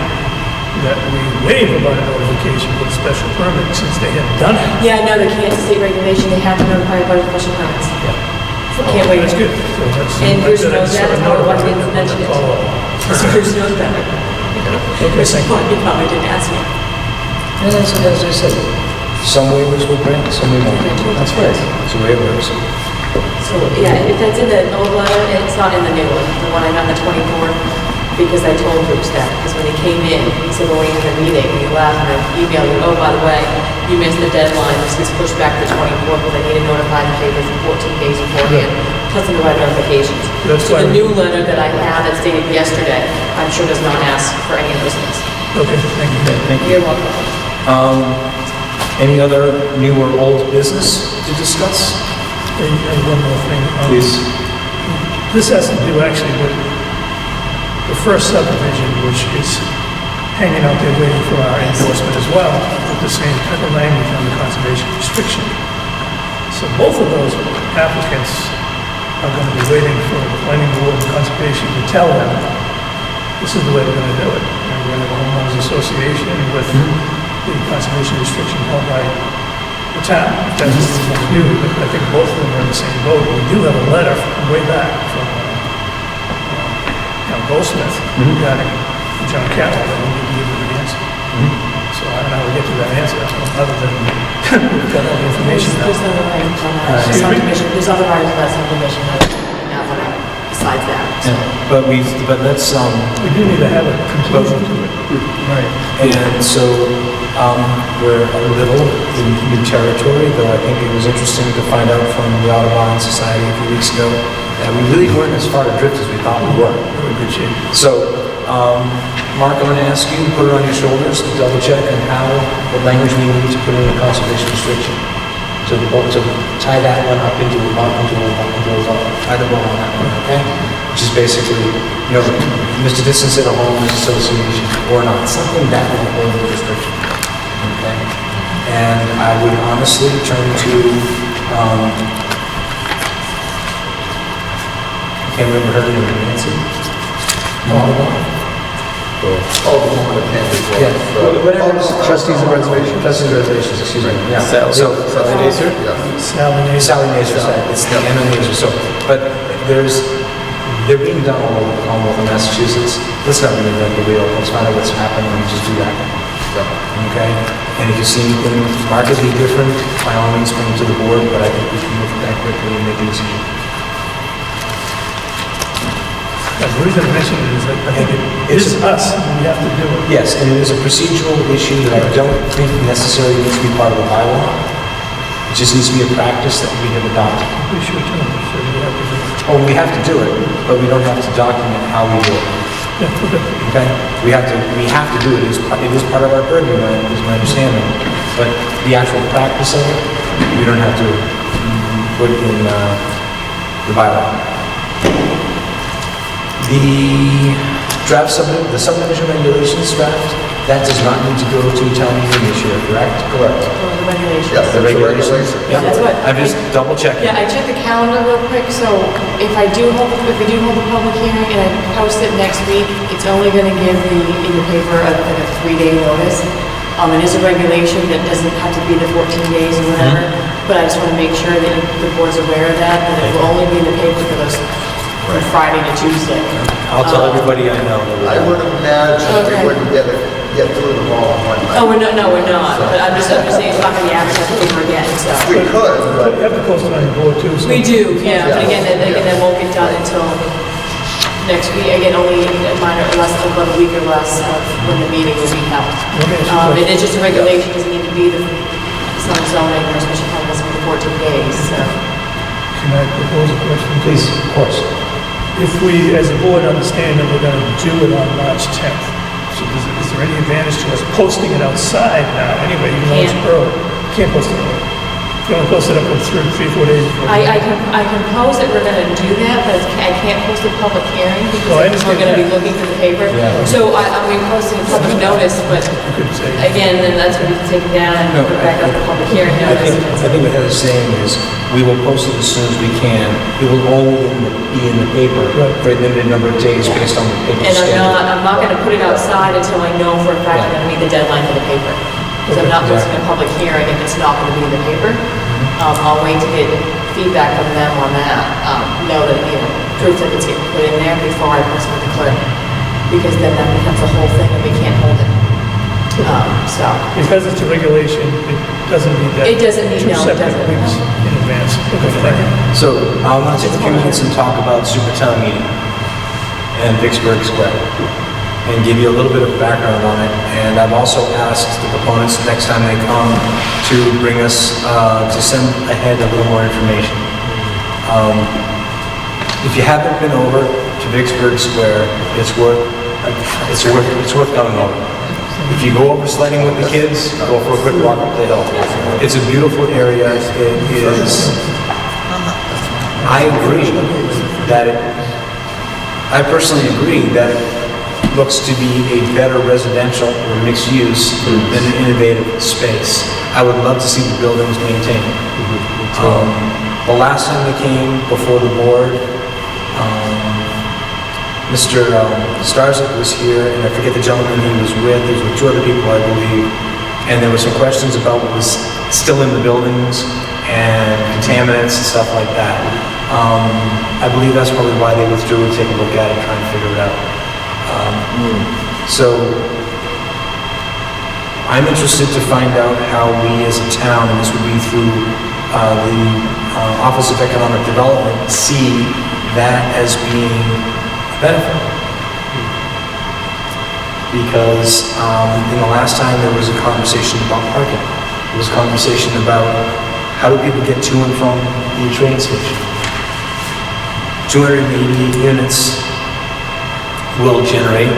that we waive a butter notification for the special permit since they hadn't done it. Yeah, no, they can't, state regulation, they have to notify about special permits. So can't wait. That's good. So that's- And I Bruce said I knows just that, saw a that's note probably why about he it, didn't but mention it. follow up. So Bruce knows better. Okay, Which is thank you. why he probably didn't ask me. And as I said, some waivers will grant, some we won't. That's right. It's the way it works. So, yeah, if that's in the old letter, it's not in the new one, the one I got on the 24th, because I told Bruce that, because when he came in, he said, well, we're in a meeting, and he laughed, and I emailed him, oh, by the way, you missed the deadline, this gets pushed back to the 24th, because I need to notify the paper for 14 days beforehand, plus the right notifications. That's So the fine. new letter that I have that's dated yesterday, I'm sure does not ask for any of those things. Okay, thank you. Thank you. You're welcome. Any other new or old business to discuss? And one more thing. Please. This has to do actually with the first subdivision, which is hanging out there waiting for our endorsement as well, with the same type of language on the conservation restriction. So both of those applicants are going to be waiting for the planning board and conservation to tell them, this is the way we're going to do it. And we're going to have a homeowners association with the conservation restriction held by the town. If that's what we want to do. But I think both of them are in the same boat. We do have a letter from way back from Goldsmith regarding John Carroll that we need to give him an answer. So I don't know how we get to that answer, other than we've got all the information now. There's other items on that subdivision, there's other items on that subdivision that are not besides that. Yeah, but let's, We do need to have a conclusion to it. right, and so, we're a little in new territory, though I think it was interesting to find out from the Audubon Society a few weeks ago that we really weren't as far adrift as we thought we were. We're in good shape. So, Mark, I'm going to ask you, put it on your shoulders, to double check on how, what language we need to put in a conservation restriction. To tie that one up into a tie the ball on that one, okay? Which is basically, you know, Mr. Distance at a homeowners association or not, something that will hold the restriction, okay? And I would honestly turn to, I can't remember her name, Nancy? Oh, the one that can't be Yeah, whatever. Trustees of reservations. Trustees of reservations, excuse me. Yeah. Sally Naser? Sally Naser. Sally Naser, sorry. It's the Anna Naser. So, but they're being done all over the Commonwealth of Massachusetts. Let's not reinvent the wheel. Let's find out what's happening and just do that. Okay? And if you see anything markedly different, by all means, bring it to the board, but I think we can move that quickly and make a decision. The reason I mention it is that I think it is us, and we have to do it. Yes, and it is a procedural issue that I don't think necessarily needs to be part of the bylaw. It just needs to be a practice that we have adopted. We should too, so we have to do it. Oh, we have to do it, but we don't have to document how we do it. Yeah, okay. Okay? We have to do it. It is part of our purview, is my understanding. But the actual practice of it, we don't have to put in the bylaw. The subdivision regulations draft, that does not need to go to town meeting this year, correct? Correct. Or the regulations. Yes, The regulations? Yeah, that's what. I'm just double checking. Yeah, I checked the calendar real quick, so if we do hold the public hearing and I post it next week, it's only gonna give in the paper like a 3-day notice. It is a regulation that doesn't have to be the 14 days or whatever, but I just wanna make sure that the board's aware of that, and it will only be in the paper for those, from Friday to Tuesday. I'll tell everybody I know. I would imagine we wouldn't get through them all in one night. Oh, we're not, but I'm just saying it's not gonna be advertised over again, so. We could, but You have to post it on your board too. so- We do, yeah, but again, that won't get done until next week, again, only about a week or less of when the meeting will be held. It is just a regulation, doesn't need to be some zoning or special permits for the 14 days, so. Can I propose a question? Please, of course. If we, as a board, understand that we're going to do it on March 10th, so is there any advantage to us posting it outside now anyway, even though it's Can't. early? Can't post it early. You want to post it up in 3-4 days before? I can pose that we're gonna do that, but I can't post a public hearing Oh, I because we're understand gonna be that. looking for the paper. Yeah. So I'm posting a public notice, but You could say. again, then that's gonna be taken down and No, put back up the public hearing I notice. think what Heather's saying is, we will post it as soon as we can. It will only be in the paper for a limited number of days based on the paper And schedule. I'm not gonna put it outside until I know for a fact I'm gonna meet the deadline for the paper. Because I'm not posting a public hearing if it's not gonna be in the paper. I'll wait to get feedback from them on that, know that, proof that it's getting put in there before I post it with the clerk. Because then that becomes a whole thing and we can't hold it. So, Because it's a regulation, it doesn't need that. It doesn't need- 2 no, it separate doesn't. weeks in advance. Okay, thank you. So I want to take a few minutes and talk about Supertown meeting and Vicksburg Square and give you a little bit of background on it. And I've also asked the proponents next time they come to bring us, to send ahead a little more information. If you haven't been over to Vicksburg Square, it's worth going over. If you go over sledding with the kids, go for a quick walk up the hill. It's a beautiful area. It is, I agree that I personally agree that looks to be a better residential or mixed use than an innovative space. I would love to see the buildings maintained. The last time they came before the board, Mr. Starzik was here, and I forget the gentleman he was with. He was with two other people, I believe. And there were some questions about what was still in the buildings and contaminants and stuff like that. I believe that's probably why they withdrew and take a look at it, try and figure it out. So I'm interested to find out how we as a town, and this would be through the Office of Economic Development, see that as being a benefit. Because in the last time there was a conversation about parking. There was a conversation about how do people get to and from the train station. 288 units will generate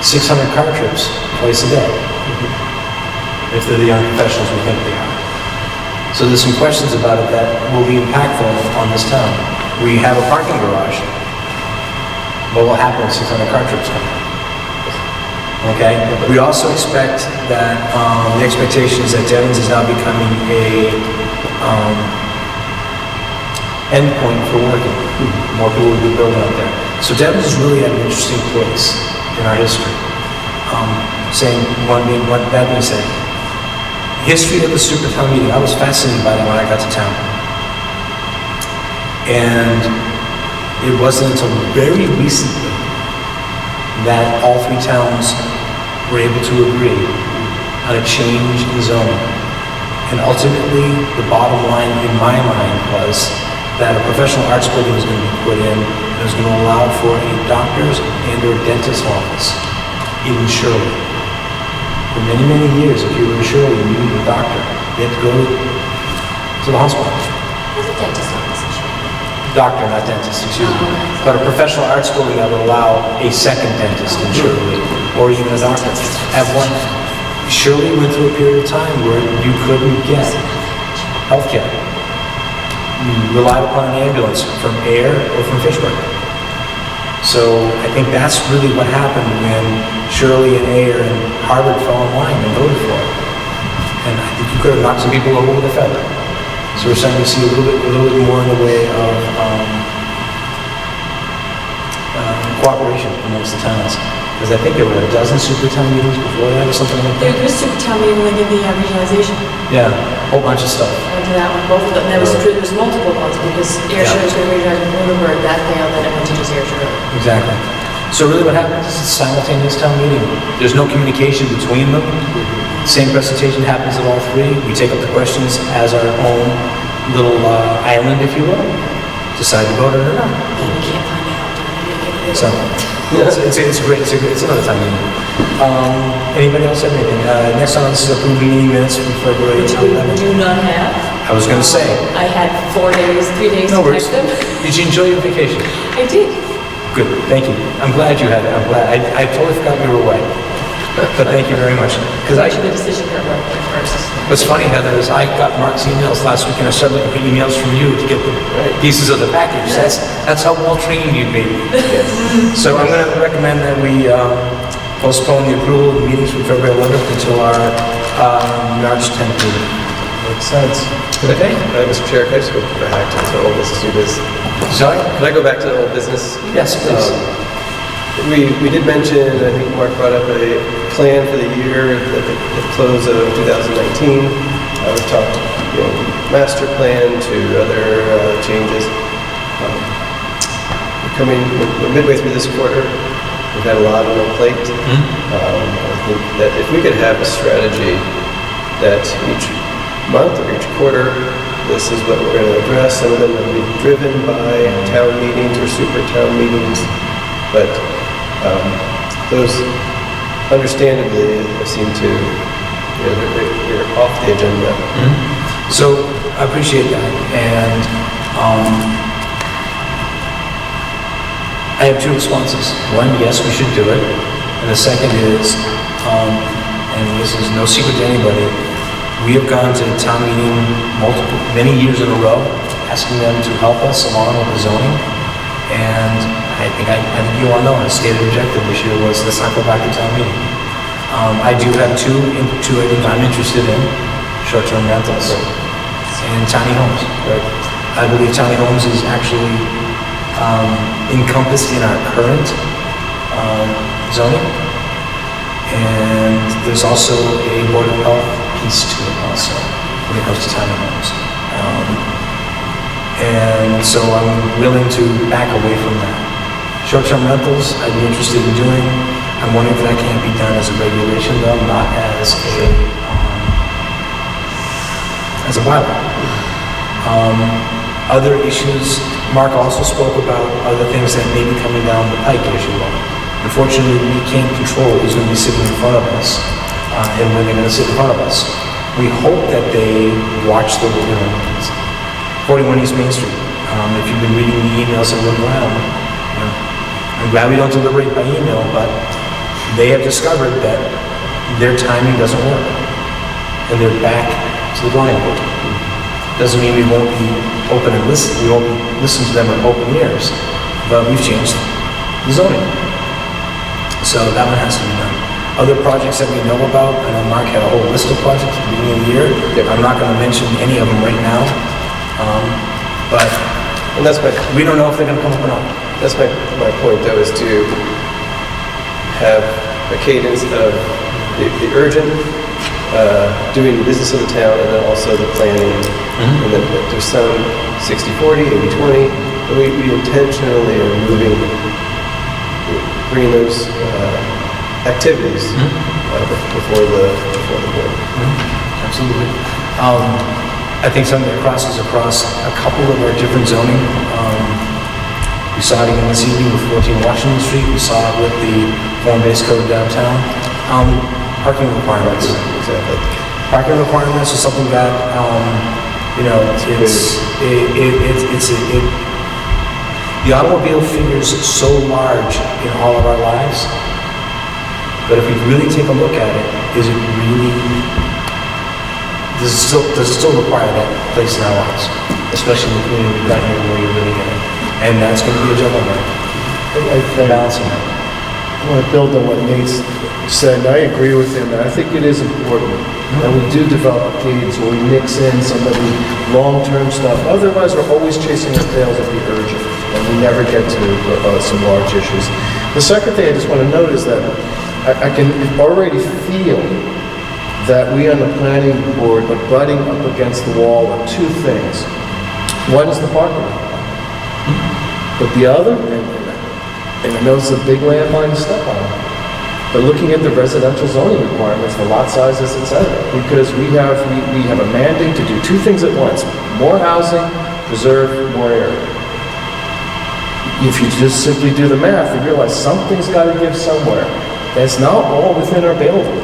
600 car trips twice a day. If they're the young professionals we think they are. So there's some questions about it that will be impactful on this town. We have a parking garage. What will happen if 600 car trips come in? Okay? We also expect that, the expectation is that Devens is now becoming a endpoint for working. More people will be building out there. So Devens is really at an interesting place in our history. That being said, history of the Super Town Meeting, I was fascinated by that when I got to town. And it wasn't until very recently that all three towns were able to agree on a change in zoning. And ultimately, the bottom line in my mind was that a professional arts building was going to be put in, and it was going to allow for a doctor's and or dentist office in Shirley. For many, many years, if you were in Shirley and you needed a doctor, you had to go to the hospital. There's a dentist office in Shirley. Doctor, not dentist, excuse me. But a professional arts building that would allow a second dentist in Shirley, or even a doctor. Have one. Shirley went through a period of time where you couldn't get healthcare. You relied upon an ambulance from Ayer or from Fishburne. So I think that's really what happened when Shirley and Ayer and Harvard fell in line and voted for it. And I think you could have knocked some people over with a feather. So we're starting to see a little bit more in the way of cooperation amongst the towns. Because I think there were a dozen super town meetings before that or something like that. There was super town meeting when they did the regionalization. Yeah, a whole bunch of stuff. I went to that one, both of them. There was multiple ones because Ayer Shirley was going to regionalize in Bloomberg, that failed, then it went to just Ayer Shirley. Exactly. So really what happens is it's a simultaneous town meeting. There's no communication between them. Same presentation happens at all three. We take up the questions as our own little island, if you will. Decide to vote it or not. And we can't find out. So, it's great. It's another time meeting. Anybody else have anything? Next on this is approved meeting minutes from February 11th. Do not have. I was going to say. I had 3 days No to worries. type them. Did you enjoy your vacation? I did. Good, thank you. I'm glad you had it. I'm glad. I totally forgot you were away. But thank you very much. Because Actually, the decision got wrote first. what's funny, Heather, is I got Mark's emails last week and I started looking for emails from you to get the pieces of the package. That's how well trained you'd be. So I'm going to recommend that we postpone the approval of the meetings from February 11th until our March 10th meeting. Makes sense. Okay? Mr. Chair, can I just go back to old business, new business? Sorry? Can I go back to old business? Yes, please. We did mention, I think Mark brought up a plan for the year at the close of 2019. We've talked, master plan to other changes. We're midway through this quarter. We've had a lot on our plate. I think that if we could have a strategy that each month or each quarter, this is what we're going to address. Some of them will be driven by town meetings or super town meetings, but those understandably seem to, they're off the agenda. So I appreciate that. And I have two responses. One, yes, we should do it. And the second is, and this is no secret to anybody, we have gone to town meeting many years in a row, asking them to help us along with the zoning. And I think you all know, our stated objective this year was let's not go back to town meeting. I do have two items I'm interested in, short-term rentals and tiny homes. I believe tiny homes is actually encompassed in our current zoning. And there's also a Board of Health piece to it also when it comes to tiny homes. And so I'm willing to back away from that. Short-term rentals, I'd be interested in doing. I'm wondering if that can't be done as a regulation though, not as a bylaw. Other issues, Mark also spoke about other things that may be coming down the pike, as you will. Unfortunately, we can't control who's going to be sitting in front of us and when they're going to sit in front of us. We hope that they watch the 41 East Main Street. If you've been reading the emails that went around, I'm glad we don't deliberate by email, but they have discovered that their timing doesn't work. And they're back to the drawing board. Doesn't mean we won't be open and listen. We won't be listen to them with open ears, but we've changed the zoning. So that one has to be done. Other projects that we know about, I know Mark had a whole list of projects at the beginning of the year. I'm not going to mention any of them right now, but we don't know if they're going to come up or not. That's my point, though, is to have a cadence of the urgent, doing the business of the town, and then also the planning. And then there's some 60-40, 80-20, but we intentionally are bringing those activities before the board. Absolutely. I think something that crosses across a couple of our different zoning. We saw it again this evening with 14 Washington Street. We saw it with the form-based code downtown. Parking requirements. Exactly. Parking requirements is something that, the automobile figures so large in all of our lives, but if we really take a look at it, does it still require that place in our lives, especially in the community we've got here where you're living in it? And that's going to be a juggle balancing that. I want to build on what Nate said, and I agree with him, and I think it is important that we do develop cadence where we mix in some of the long-term stuff. Otherwise, we're always chasing our tails at the urgent, and we never get to some large issues. The second thing I just want to note is that I can already feel that we on the planning board are butting up against the wall with two things. One is the parking lot. But the other, and I know it's a big landmine to step on, but looking at the residential zoning requirements for lot sizes, et cetera, because we have a mandate to do two things at once: more housing, preserve more area. If you just simply do the math, you realize something's got to give somewhere. And it's not all within our bailiwick,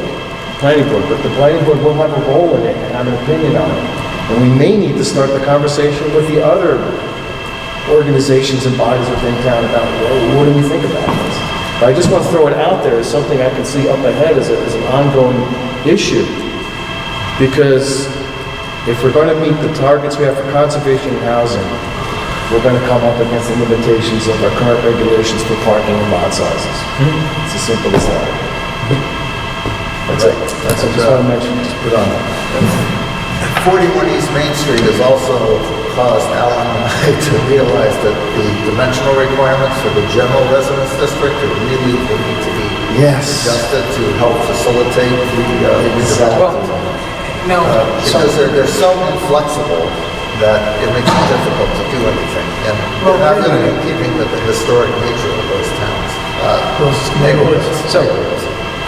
planning board, but the planning board will have a role in it and have an opinion on it. And we may need to start the conversation with the other organizations and bodies within town about, well, what do we think about this? But I just want to throw it out there as something I can see up ahead as an ongoing issue. Because if we're going to meet the targets we have for conservation and housing, we're going to come up against the limitations of our current regulations for parking and lot sizes. It's as simple as that. That's it. That's what I just want to mention, just put on that. 41 East Main Street has also caused Alan and I to realize that the dimensional requirements for the general residence district are really they need to be adjusted to help facilitate the development. Because they're so inflexible that it makes it difficult to do anything. And they're not really in keeping with the historic nature of those towns. Neighborhoods. So,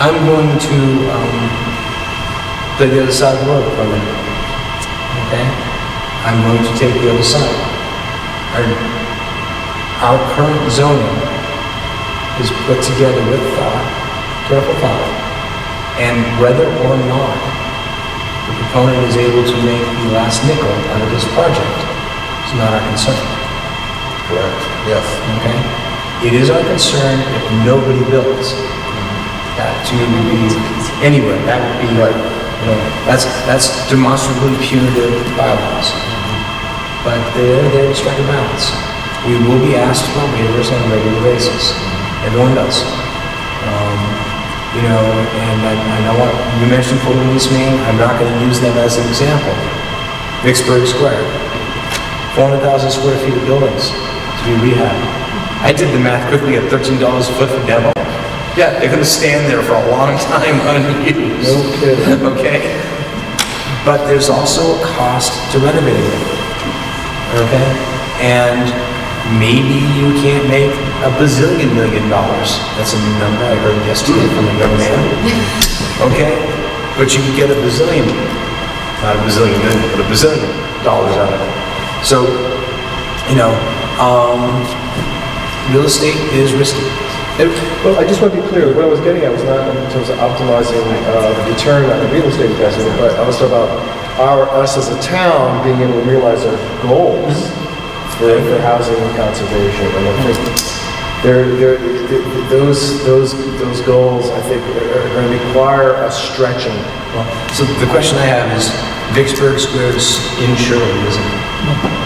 I'm going to play the other side of the road for a minute. Okay? I'm going to take the other side. Our current zoning is put together with thought, careful thought, and whether or not the proponent is able to make the last nickel out of this project is not our concern. Correct. Yes. Okay? It is our concern if nobody builds. That to me would be anywhere. That would be like, that's demonstrably punitive bylaws. But they're there to strike a balance. we will be asked for waivers on a regular basis. Everyone does. You know, and I know what you mentioned Fulton and East Main, I'm not gonna use them as an example. Vicksburg Square, 400,000 square feet of buildings to be rehabbed. I did the math quickly at $13 a foot for demo. Yeah, they're gonna stand there for a long time unused. No kidding. Okay? But there's also a cost to renovating them. Okay? And maybe you can't make a bazillion million dollars. That's a new number I heard yesterday from a young man. Okay? But you can get a bazillion, not a bazillion million, but a bazillion dollars out of it. So, you know, real estate is risky. Well, I just want to be clear, what I was getting at was not in terms of optimizing the return on the real estate investment, but I was talking about us as a town being able to realize our goals for housing and conservation. And I think those goals, I think, are going to require a stretching. So the question I have is, Vicksburg Square is insured, isn't it?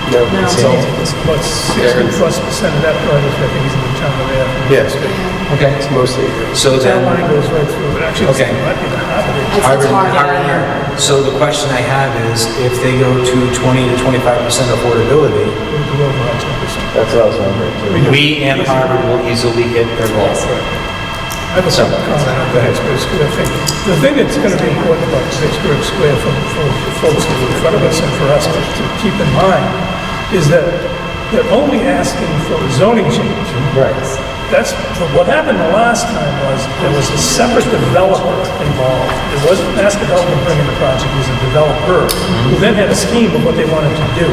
No. It's about 60+% of that project, I think, is in the town of Ayer. Yes. Okay. It's mostly. So The then, town line goes right through it. Actually, Okay. it might be the Harvard. Harvard here. So the question I have is, if they go to 20 to 25% affordability, We go over our 10%. That's what I was wondering too. we and Harvard will easily hit their goal. I have a separate comment on the Vicksburg Square thing. The thing that's going to be important about Vicksburg Square for folks in front of us and for us to keep in mind is that they're only asking for a zoning change. Right. That's, what happened the last time was, there was a separate developer involved. It wasn't Mass Development bringing the project, it was a developer who then had a scheme of what they wanted to do.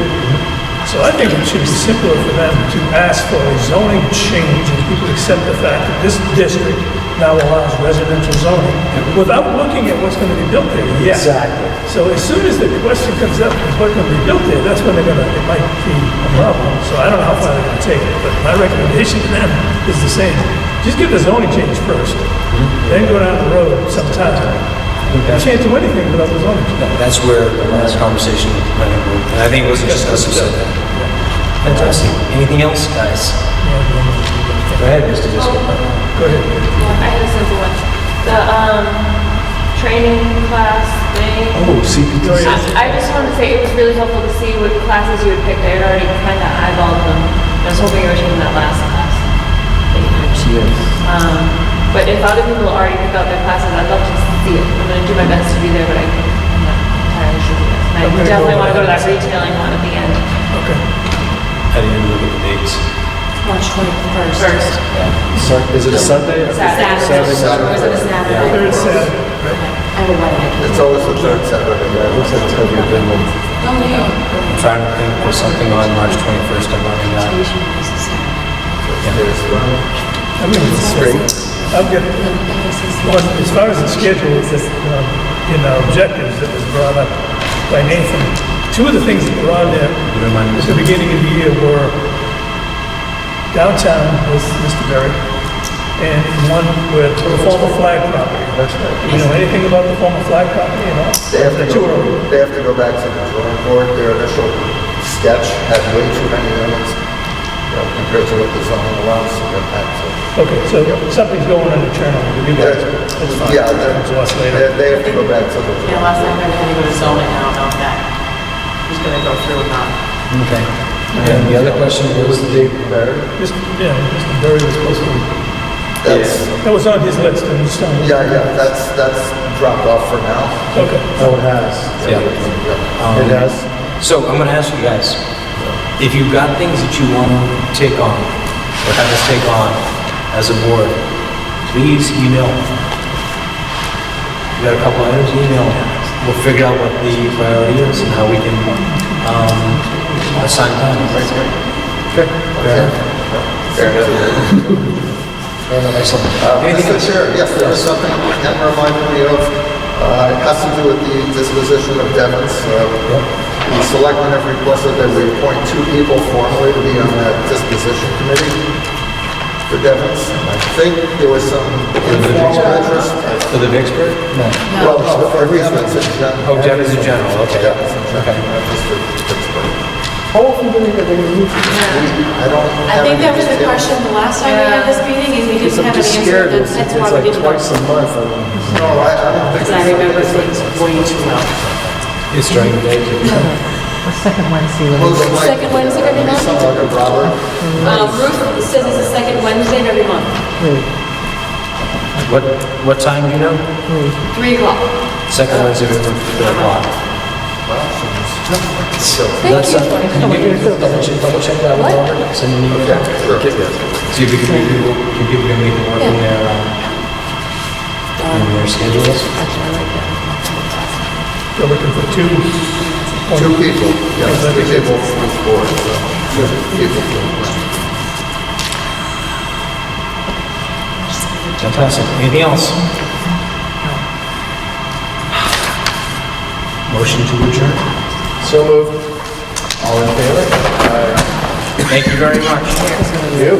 So I think it should be simpler for them to ask for a zoning change and people accept the fact that this district now allows residential zoning without looking at what's going to be built there yet. Exactly. So as soon as the question comes up, is what's going to be built there, that's when it might be a problem. So I don't know how far they're going to take it, but my recommendation to them is the same. Just get the zoning change first, then go down the road sometime. You can't do anything without the zoning change. That's where the last conversation with the planning board, and I think it wasn't just us who said that. Fantastic. Anything else, guys? Go ahead, Mr. Disco. Go ahead. I had a simple one. The training class thing. Oh, CPT. I just wanted to say it was really helpful to see what classes you had picked. I had already kind of eyeballed them. I was hoping you were taking that last class. that you had. But if other people already pick out their classes, I'd love to see it. I'm going to do my best to be there, but I'm not entirely sure. And I definitely want to go to that retailing one at the end. Okay. I didn't even look at the dates. March 21st. Is it a Sunday? Saturday. Or is it a Saturday? Third Saturday. I have a wedding. It's always the third Saturday. Yeah, it looks like it's going to be a good one. I'm trying to think there's something on March 21st I've already got. I mean, I'll get, well, as far as the schedule, it's just, in our objectives that was brought up by Nathan, two of the things that were on there at the beginning of the year were downtown with Mr. Berry, and one with the former flag property. That's right. Do you know anything about the former flag property at all? They have to go back to the drawing board. Their initial sketch had way too many elements, compared to what the zoning allows to get back to. Okay, so something's going on internally, with you guys, that's fine. Yeah, Come to us later. they have to go back to the Yeah, last time I had to go to zoning, I don't know if that was gonna go through or not. Okay. And the other question was the date. Mr. Berry was supposed to, that was on his list, and it's on. Yeah, that's dropped off for now. Okay. Oh, it has. Yeah. It has. So I'm going to ask you guys, if you've got things that you want to take on, or have us take on as a board, please email. You got a couple items, email. We'll figure out what the priority is and how we can assign time. Okay. Excellent. Mr. Chair, yes, there was something that reminded me of. It has to do with the disposition of Devon's. The selectmen have requested that we appoint 2 people formally to be on that disposition committee for Devon's. I think there was some informal interest. For the Vicksburg? No. Well, no, for Devon's in general. Oh, Devon's in general, okay. Devon's in general, not just for Pittsburgh. How often do they get their meetings? I don't I have think any that was the details. question the last time we had this meeting, and we Because didn't I'm have an just answer. scared, That's it's why we like didn't. twice a month, I mean. No, I don't think. Because I remember things way too well. It's during the day. Second Wednesday. Second Wednesday of every month? Something like a Robert. Ruth says it's the second Wednesday of every month, What time do you know? 3 o'clock. Second Wednesday, 4 o'clock. Thank That's, you. can you double check that with Robert? Send an email. See if we can people can make it work in their schedules. You're looking for two. Two people, yes, 3 people from each board, so, 2 people from the plan. Fantastic. Anything else? Motion to adjourn. So moved. All in favor? Thank you very much. You.